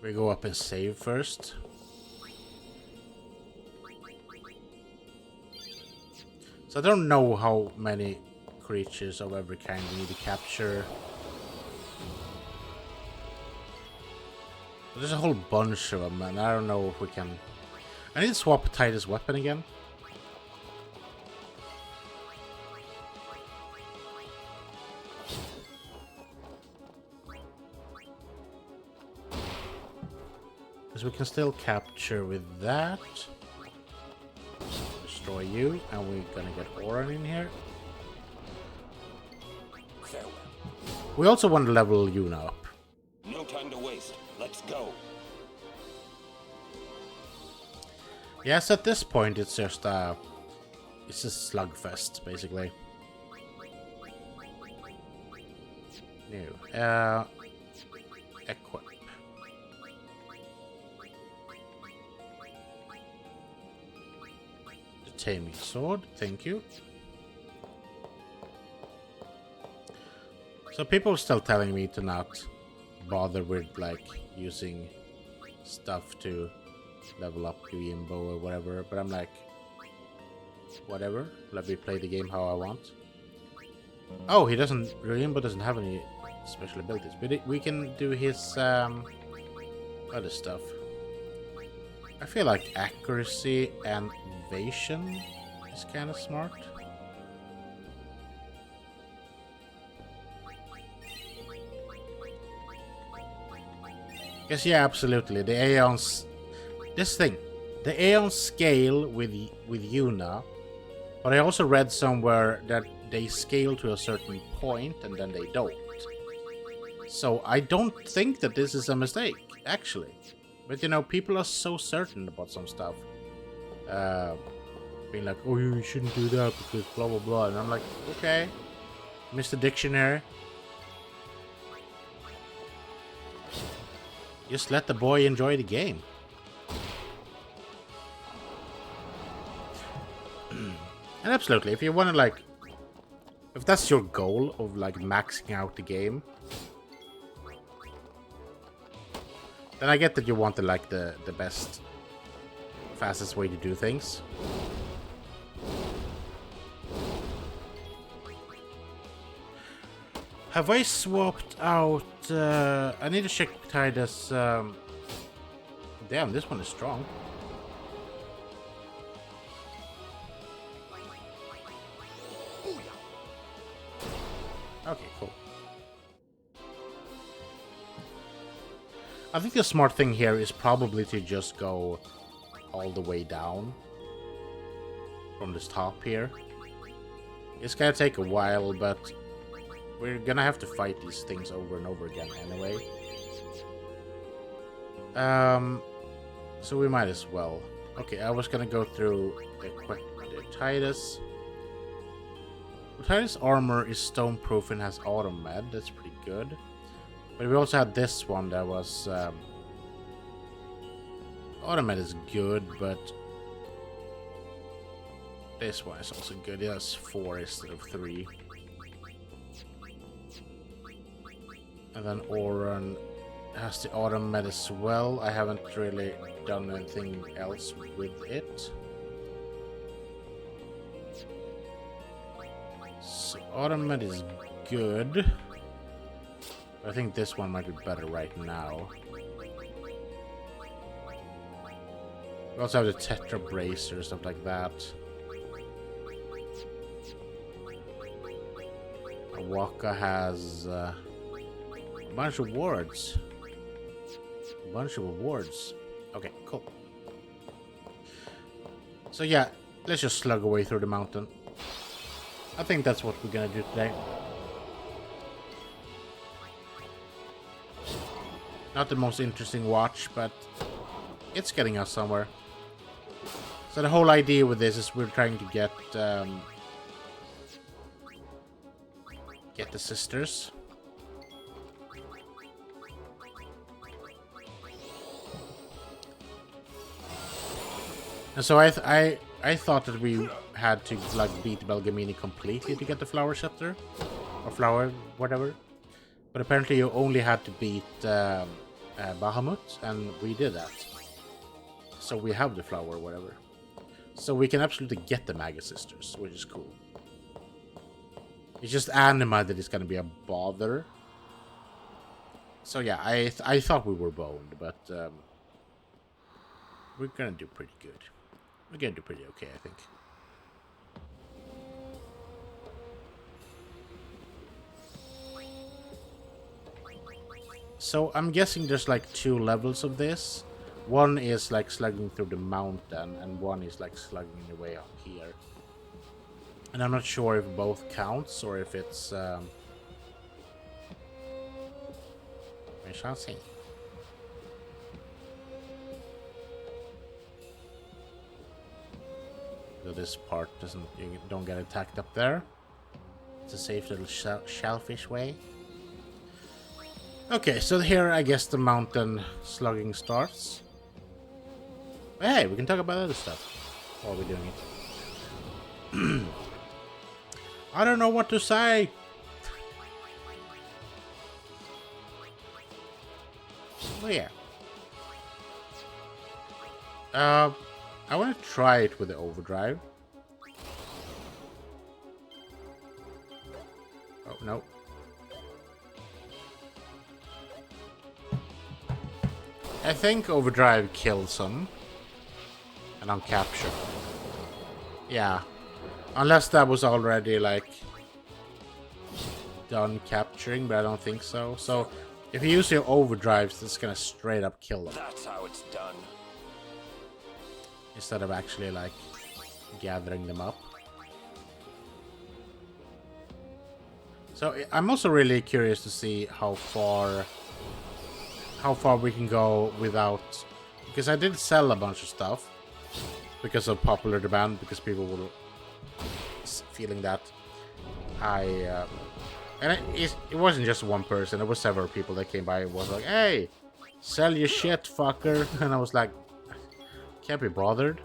We go up and save first. So I don't know how many creatures of every kind we need to capture. There's a whole bunch of them, and I don't know if we can... I need to swap Titus' weapon again. Because we can still capture with that. Destroy you, and we're gonna get Oren in here. We also want to level Yuna up.
No time to waste. Let's go.
Yes, at this point it's just a slugfest, basically. New. Equip. The taming sword, thank you. So people are still telling me to not bother with like using stuff to level up Yimbo or whatever, but I'm like, whatever, let me play the game how I want. Oh, Yimbo doesn't have any special abilities, but we can do his other stuff. I feel like accuracy and evasion is kind of smart. Yes, yeah, absolutely. The Aeons. This thing, the Aeon scale with Yuna, but I also read somewhere that they scale to a certain point and then they don't. So I don't think that this is a mistake, actually. But you know, people are so certain about some stuff. Being like, oh, you shouldn't do that because blah blah blah. And I'm like, okay, Mr. Dictionary. Just let the boy enjoy the game. And absolutely, if you want to like, if that's your goal of like maxing out the game, then I get that you want like the best, fastest way to do things. Have I swapped out? I need to check Titus. Damn, this one is strong. Okay, cool. I think the smart thing here is probably to just go all the way down from this top here. It's gonna take a while, but we're gonna have to fight these things over and over again anyway. So we might as well. Okay, I was gonna go through the Titus. Titus armor is stone proof and has auto med. That's pretty good. But we also had this one that was auto med is good, but this one is also good. It has 4 instead of 3. And then Oran has the auto med as well. I haven't really done anything else with it. So auto med is good. I think this one might be better right now. We also have the Tetra Bracer, stuff like that. Waka has a bunch of awards. Okay, cool. So yeah, let's just slug away through the mountain. I think that's what we're gonna do today. Not the most interesting watch, but it's getting us somewhere. So the whole idea with this is we're trying to get the sisters. And so I thought that we had to like beat Belgamini completely to get the flower scepter or flower whatever, but apparently you only had to beat Bahamut, and we did that. So we have the flower, whatever. So we can absolutely get the Maga Sisters, which is cool. It's just Anima that is going to be a bother. So yeah, I thought we were boned, but we're going to do pretty good. We're going to do pretty okay, I think. So I'm guessing there's like 2 levels of this. One is like slugging through the mountain, and one is like slugging your way up here. And I'm not sure if both counts or if it's shall see. So this part doesn't, you don't get attacked up there. It's a safe little shellfish way. Okay, so here I guess the mountain slugging starts. But hey, we can talk about other stuff while we're doing it. I don't know what to say. Oh yeah. I want to try it with the overdrive. Oh no. I think overdrive kills him. And on capture. Yeah. Unless that was already like done capturing, but I don't think so. So if you use your overdrives, it's gonna straight up kill them.
That's how it's done.
Instead of actually like gathering them up. So I'm also really curious to see how far we can go without, because I did sell a bunch of stuff because of popular demand, because people were feeling that it wasn't just one person, it was several people that came by and was like, hey, sell your shit, fucker. And I was like, can't be bothered.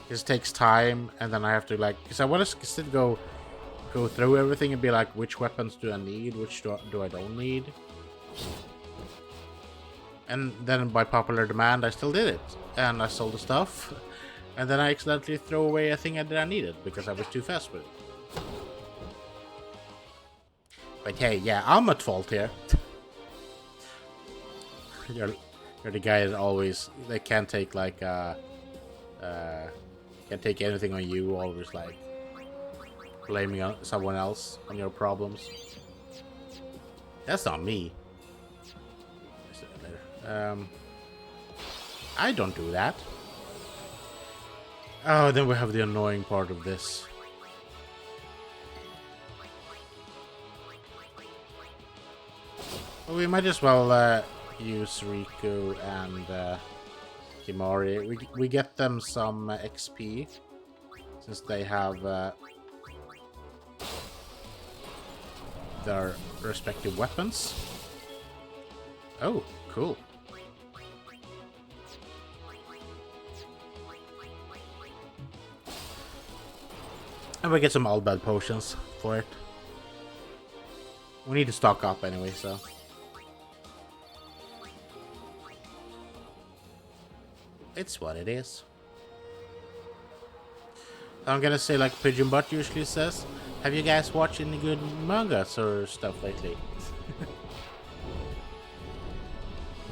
This takes time, and then I have to like, because I want to still go through everything and be like, which weapons do I need, which do I don't need. And then by popular demand, I still did it, and I sold the stuff, and then I accidentally threw away a thing that I needed because I was too fast with it. But hey, yeah, I'm at fault here. You're the guy that always, they can't take like can't take anything on you, always like blaming on someone else on your problems. That's not me. I don't do that. Oh, then we have the annoying part of this. Well, we might as well use Riku and Himari. We get them some XP since they have their respective weapons. Oh, cool. And we get some all bad potions for it. We need to stock up anyway, so. It's what it is. I'm gonna say like Pigeon Butt usually says, have you guys watched any good mangas or stuff lately?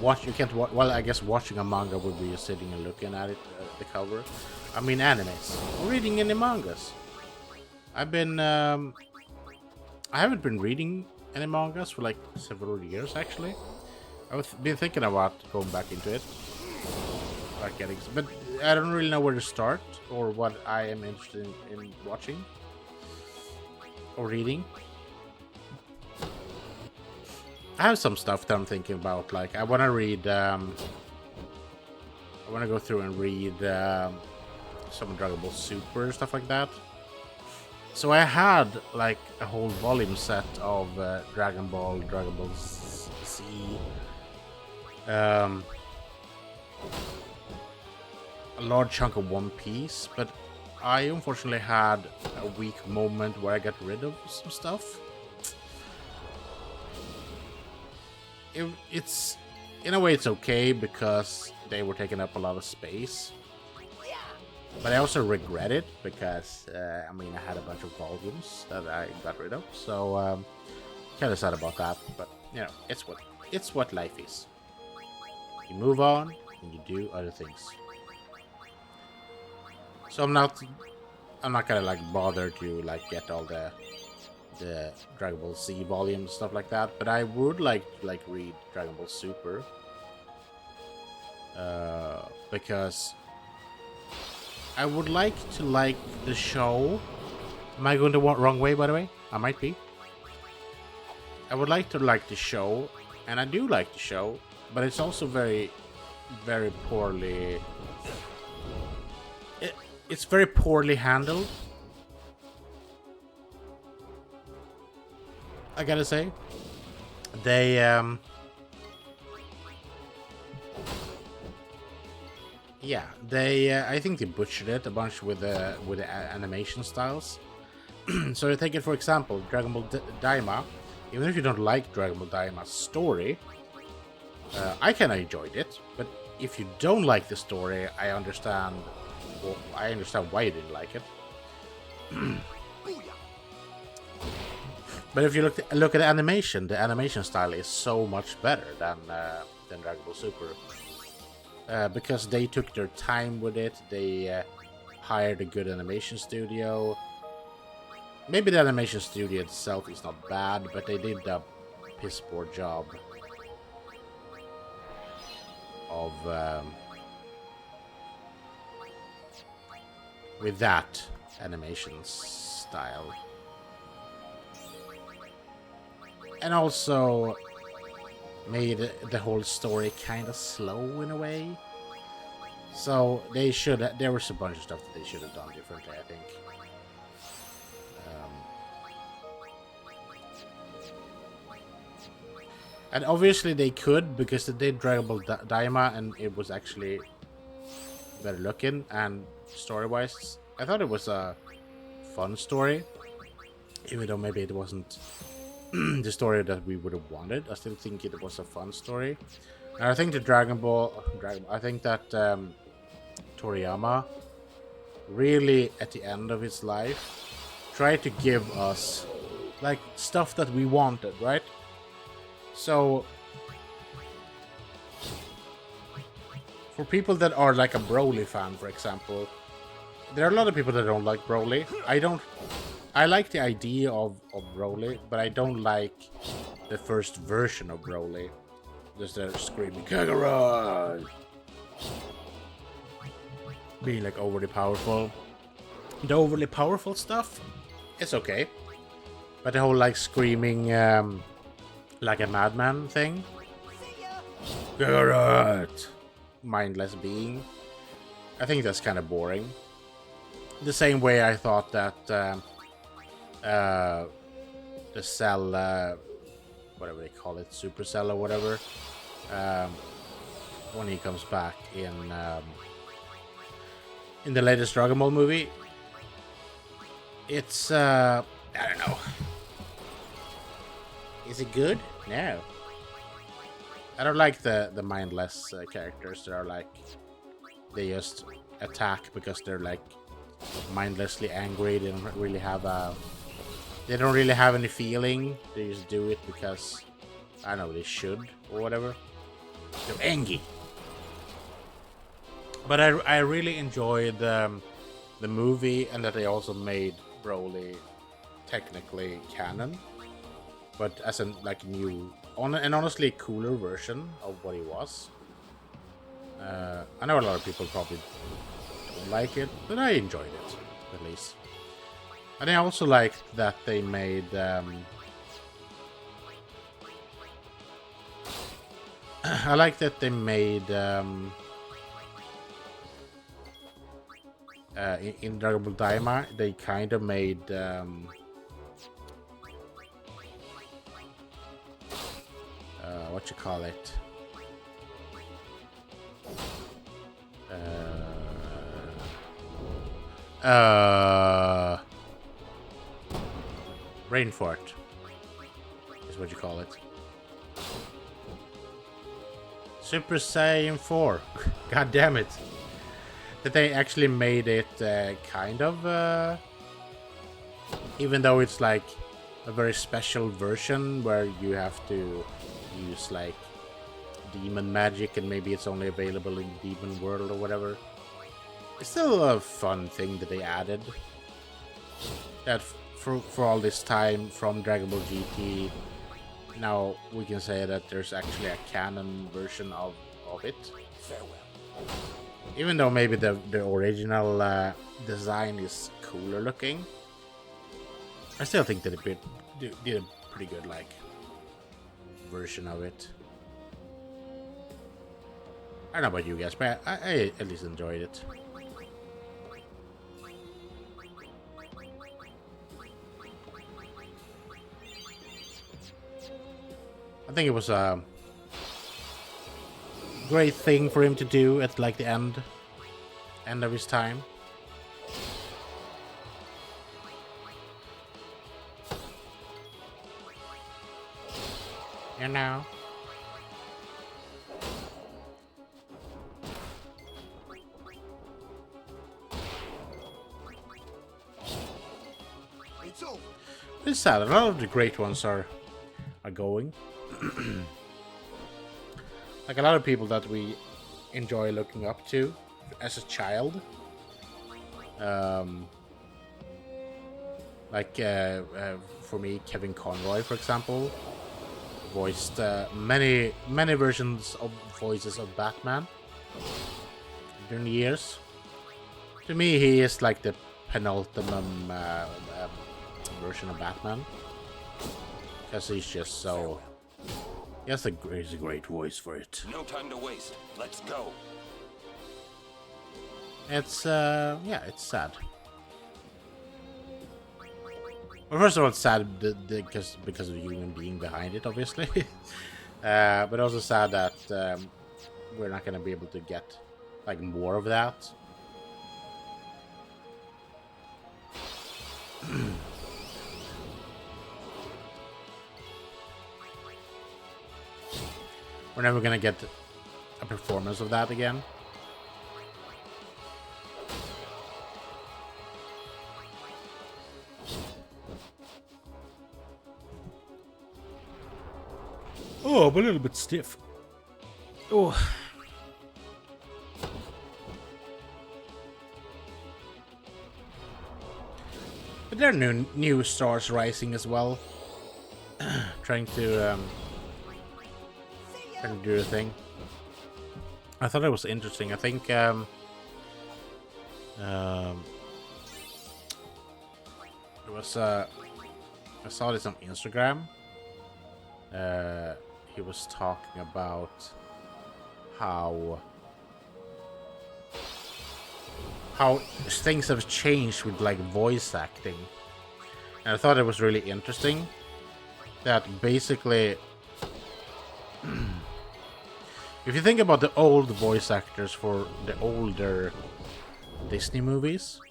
You can't watch, well, I guess watching a manga would be just sitting and looking at it, the cover. I mean animes. Or reading any mangas. I haven't been reading any mangas for like several years actually. I've been thinking about going back into it. But I don't really know where to start or what I am interested in watching or reading. I have some stuff that I'm thinking about, like I want to read I want to go through and read some Dragon Ball Super, stuff like that. So I had like a whole volume set of Dragon Ball Z, a large chunk of One Piece, but I unfortunately had a weak moment where I got rid of some stuff. It's in a way it's okay because they were taking up a lot of space, but I also regret it because I mean I had a bunch of volumes that I got rid of, so kind of sad about that. But you know, it's what life is. You move on and you do other things. So I'm not gonna like bother to like get all the Dragon Ball Z volumes and stuff like that, but I would like to like read Dragon Ball Super because I would like to like the show. Am I going the wrong way, by the way? I might be. I would like to like the show, and I do like the show, but it's also very, very poorly. It's very poorly handled. I gotta say, they yeah, they I think they butchered it a bunch with the animation styles. So take it for example, Dragon Ball Daima. Even if you don't like Dragon Ball Daima's story, I kind of enjoyed it. But if you don't like the story, I understand. Well, I understand why you didn't like it. But if you look at the animation style is so much better than Dragon Ball Super. Because they took their time with it. They hired a good animation studio. Maybe the animation studio itself is not bad, but they did a piss poor job of with that animation style. And also made the whole story kind of slow in a way. So they should. There was a bunch of stuff that they should have done differently, I think. And obviously they could, because they did Dragon Ball Daima, and it was actually better looking and story-wise. I thought it was a fun story, even though maybe it wasn't the story that we would have wanted. I still think it was a fun story. And I think the I think that Toriyama really, at the end of his life, tried to give us like stuff that we wanted, right? So for people that are like a Broly fan, for example, there are a lot of people that don't like Broly. I like the idea of Broly, but I don't like the first version of Broly. Just the screaming Kakarot, being like overly powerful. The overly powerful stuff is okay, but the whole like screaming like a madman thing, Kakarot, mindless being, I think that's kind of boring. The same way I thought that the Cell, whatever they call it, Super Cell or whatever, when he comes back in the latest Dragon Ball movie, it's I don't know. Is it good? No. I don't like the mindless characters that are like, they just attack because they're like mindlessly angry. They don't really have any feeling. They just do it because, I don't know, they should or whatever. They're angry. But I really enjoyed the movie, and that they also made Broly technically canon, but as a like new and honestly cooler version of what he was. I know a lot of people probably don't like it, but I enjoyed it at least. And I also liked that they made I like that they made in Dragon Ball Daima, they kind of made what you call it, brain fart is what you call it. Super Saiyan 4. God damn it. That they actually made it kind of even though it's like a very special version where you have to use like demon magic, and maybe it's only available in Demon World or whatever. It's still a fun thing that they added. That for all this time from Dragon Ball GT, now we can say that there's actually a canon version of it.
Farewell.
Even though maybe the original design is cooler looking, I still think that it did a pretty good like version of it. I don't know about you guys, but I at least enjoyed it. I think it was a great thing for him to do at like the end of his time. You know.
It's over.
It's sad. A lot of the great ones are going. Like a lot of people that we enjoy looking up to as a child. Like for me, Kevin Conroy, for example, voiced many versions of voices of Batman during the years. To me, he is like the penultimate version of Batman, because he's just so. He has a great voice for it.
No time to waste. Let's go.
It's yeah, it's sad. Well, first of all, it's sad because of the human being behind it, obviously. But also sad that we're not gonna be able to get like more of that. We're never gonna get a performance of that again. Oh, I'm a little bit stiff. Oh. But there are new stars rising as well. trying to do the thing. I thought it was interesting. I think it was I saw this on Instagram. He was talking about how things have changed with like voice acting, and I thought it was really interesting that basically if you think about the old voice actors for the older Disney movies,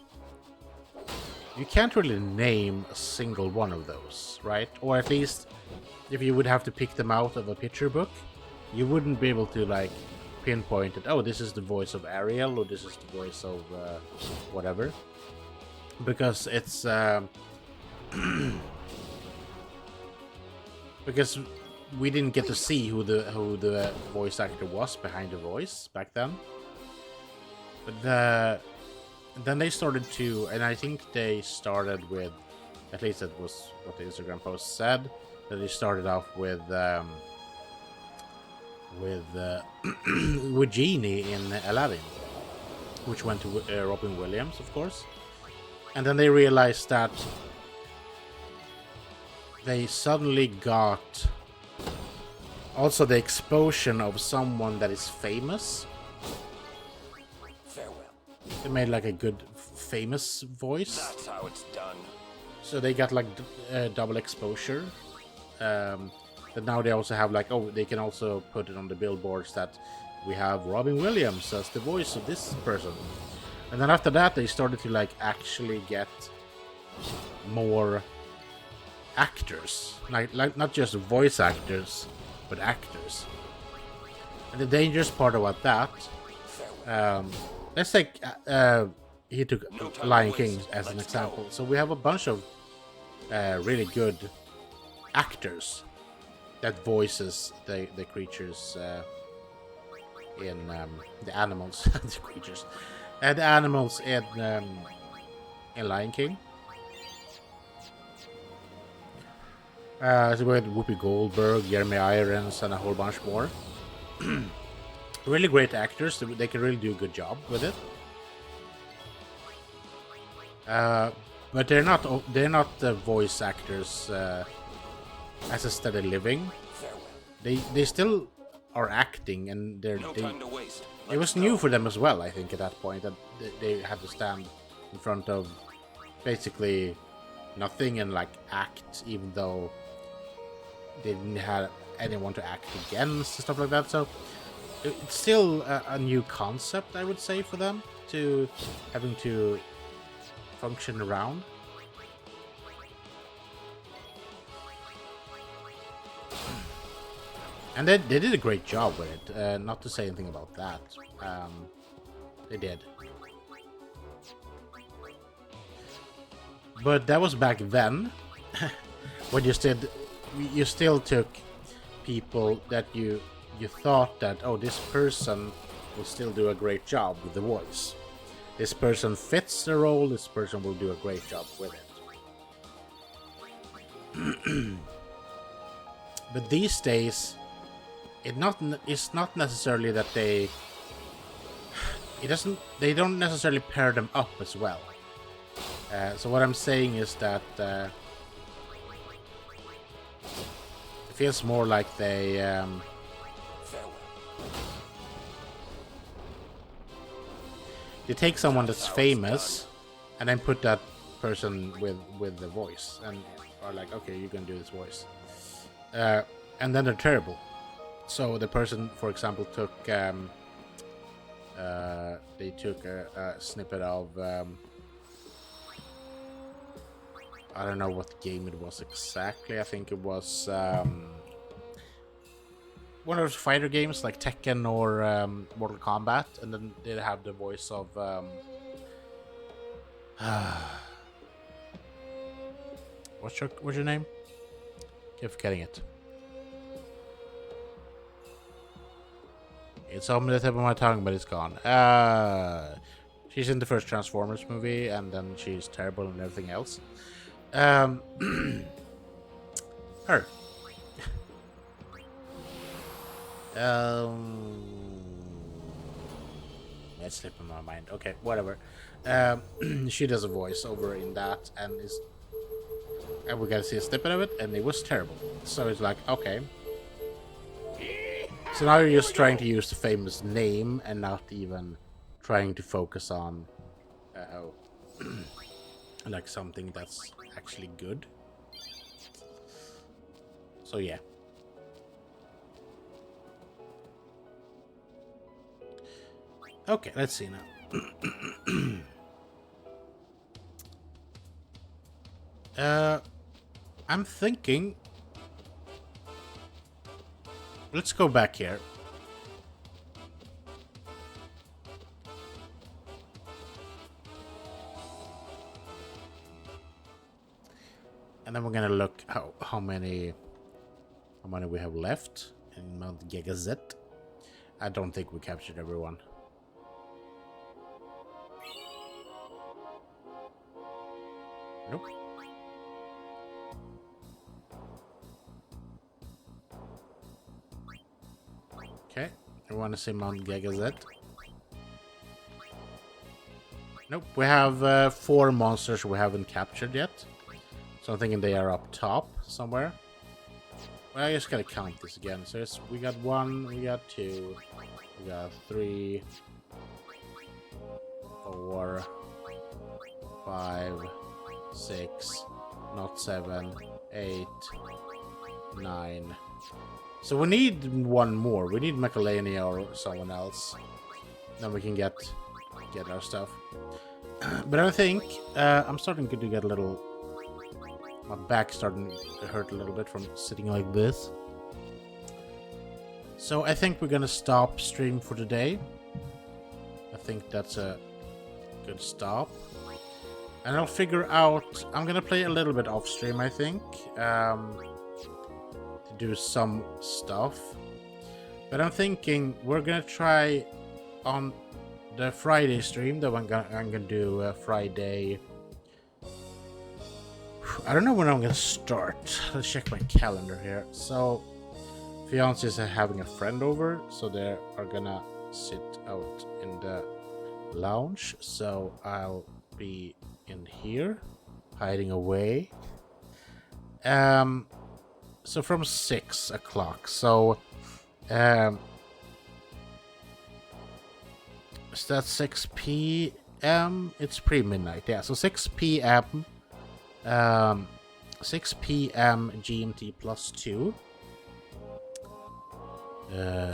you can't really name a single one of those, right? Or at least if you would have to pick them out of a picture book, you wouldn't be able to like pinpoint it. Oh, this is the voice of Ariel, or this is the voice of whatever, because it's because we didn't get to see who the voice actor was behind the voice back then. But then they started to, and I think they started with, at least that was what the Instagram post said, that they started off with Genie in Aladdin, which went to Robin Williams, of course. And then they realized that they suddenly got also the explosion of someone that is famous.
Farewell.
They made like a good famous voice.
That's how it's done.
So they got like double exposure. But now they also have like, oh, they can also put it on the billboards that we have Robin Williams as the voice of this person. And then after that, they started to like actually get more actors, like not just voice actors, but actors. And the dangerous part about that, let's take he took Lion King as an example. So we have a bunch of really good actors that voices the creatures in the animals, the creatures, and the animals in Lion King. So we had Whoopi Goldberg, Jeremy Irons, and a whole bunch more. Really great actors. They can really do a good job with it. But they're not the voice actors as a steady living. they still are acting, and
No time to waste.
it was new for them as well. I think at that point that they had to stand in front of basically nothing and like act, even though they didn't have anyone to act against and stuff like that. So it's still a new concept, I would say, for them to having to function around. And they did a great job with it. Not to say anything about that. They did. But that was back then, when you still took people that you thought that, oh, this person will still do a great job with the voice. This person fits the role. This person will do a great job with it. But these days, it's not necessarily that they don't necessarily pair them up as well. So what I'm saying is that it feels more like they take someone that's famous and then put that person with the voice and are like, okay, you're gonna do this voice, and then they're terrible. So the person, for example, took they took a snippet of I don't know what game it was exactly. I think it was one of those fighter games like Tekken or Mortal Kombat, and then they have the voice of what's your name? Keep forgetting it. It's on the tip of my tongue, but it's gone. She's in the first Transformers movie, and then she's terrible and everything else. Her. It's slipping my mind. Okay, whatever. She does a voice over in that, and we gotta see a snippet of it, and it was terrible. So it's like, okay. So now you're just trying to use the famous name and not even trying to focus on like something that's actually good. So yeah. Okay, let's see now. I'm thinking. Let's go back here. And then we're gonna look how many we have left in Mount Gegazet. I don't think we captured everyone. Nope. Okay, I want to see Mount Gegazet. Nope, we have 4 monsters we haven't captured yet. So I'm thinking they are up top somewhere. Well, I just gotta count this again. So we got 1, we got 2, we got 3, 4, 5, 6, not 7, 8, 9. So we need 1 more. We need Macalania or someone else. Then we can get our stuff. But I think I'm starting to get a little. My back's starting to hurt a little bit from sitting like this. So I think we're gonna stop stream for today. I think that's a good stop. And I'll figure out. I'm gonna play a little bit off stream, I think. To do some stuff. But I'm thinking we're gonna try on the Friday stream that I'm gonna do Friday. I don't know when I'm gonna start. Let's check my calendar here. So, fiance is having a friend over, so they are gonna sit out in the lounge. So I'll be in here, hiding away. So from 6 o'clock. So is that 6 p.m.? It's pre-midnight. Yeah. So 6 p.m. 6 p.m. GMT plus 2.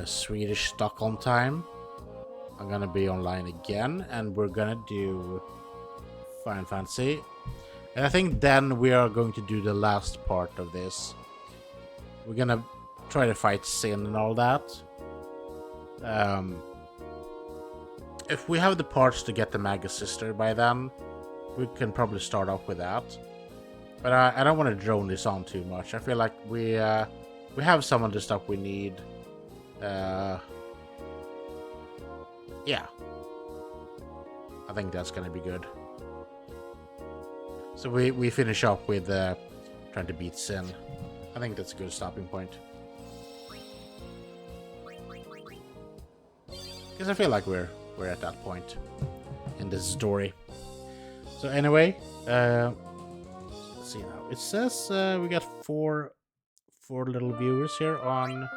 Swedish Stockholm time. I'm gonna be online again, and we're gonna do Final Fantasy. And I think then we are going to do the last part of this. We're gonna try to fight Sin and all that. If we have the parts to get the Maga Sister by then, we can probably start off with that. But I don't want to drone this on too much. I feel like we have some of the stuff we need. Yeah. I think that's gonna be good. So we finish up with trying to beat Sin. I think that's a good stopping point. Because I feel like we're at that point in this story. So anyway, let's see now. It says we got four little viewers here on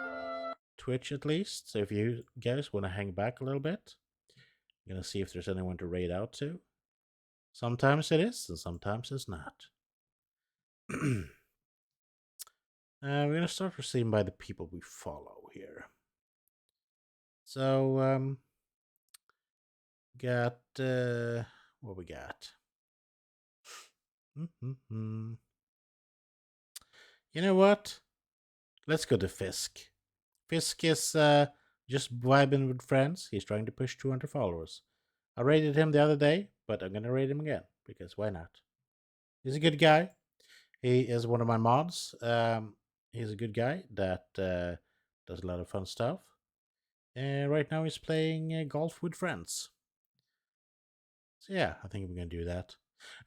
Twitch at least. So if you guys want to hang back a little bit, I'm gonna see if there's anyone to raid out to. Sometimes it is, and sometimes it's not. We're gonna start proceeding by the people we follow here. So got what we got. You know what? Let's go to Fisk. Fisk is just vibing with friends. He's trying to push 200 followers. I rated him the other day, but I'm gonna rate him again because why not? He's a good guy. He is one of my mods. He's a good guy that does a lot of fun stuff. And right now he's playing golf with friends. So yeah, I think we're gonna do that.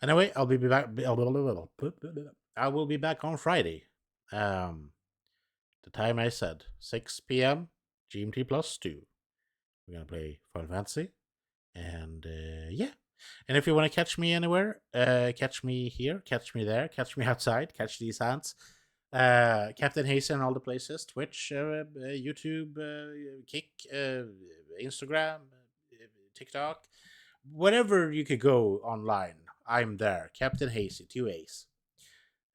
Anyway, I'll be back. I will be back on Friday. The time I said, 6 p.m. GMT plus 2. We're gonna play Final Fantasy, and yeah. And if you want to catch me anywhere, catch me here, catch me there, catch me outside, catch these hands. CaptainHaasy and all the places: Twitch, YouTube, Kick, Instagram, TikTok, whatever you could go online. I'm there. CaptainHaasy, 2 A's.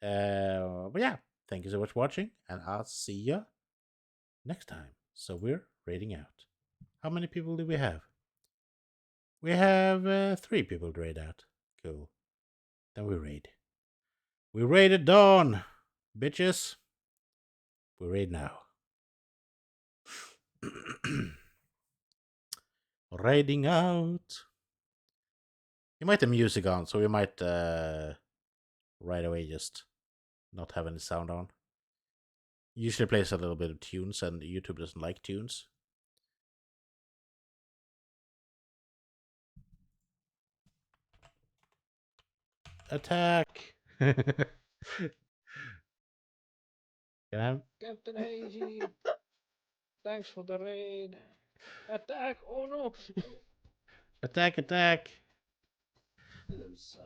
But yeah, thank you so much for watching, and I'll see you next time. So we're raiding out. How many people do we have? We have 3 people to raid out. Cool. Then we raid. We raided Dawn, bitches. We raid now. Raiding out. You might have music on, so we might right away just not have any sound on. Usually plays a little bit of tunes, and YouTube doesn't like tunes. Attack!
CaptainHaasy, thanks for the raid. Attack! Oh no!
Attack! Attack!
Hello, sir.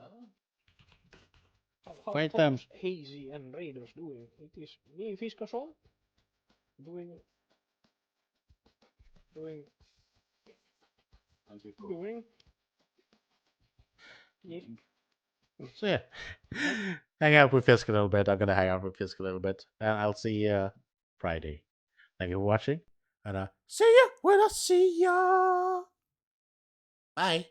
How
Fight them.
Hazy and Raiders doing? It is me, Fiskason, doing. Yeah.
So yeah, hang out with Fisk a little bit. I'm gonna hang out with Fisk a little bit, and I'll see you Friday. Thank you for watching, and see you when I see ya. Bye.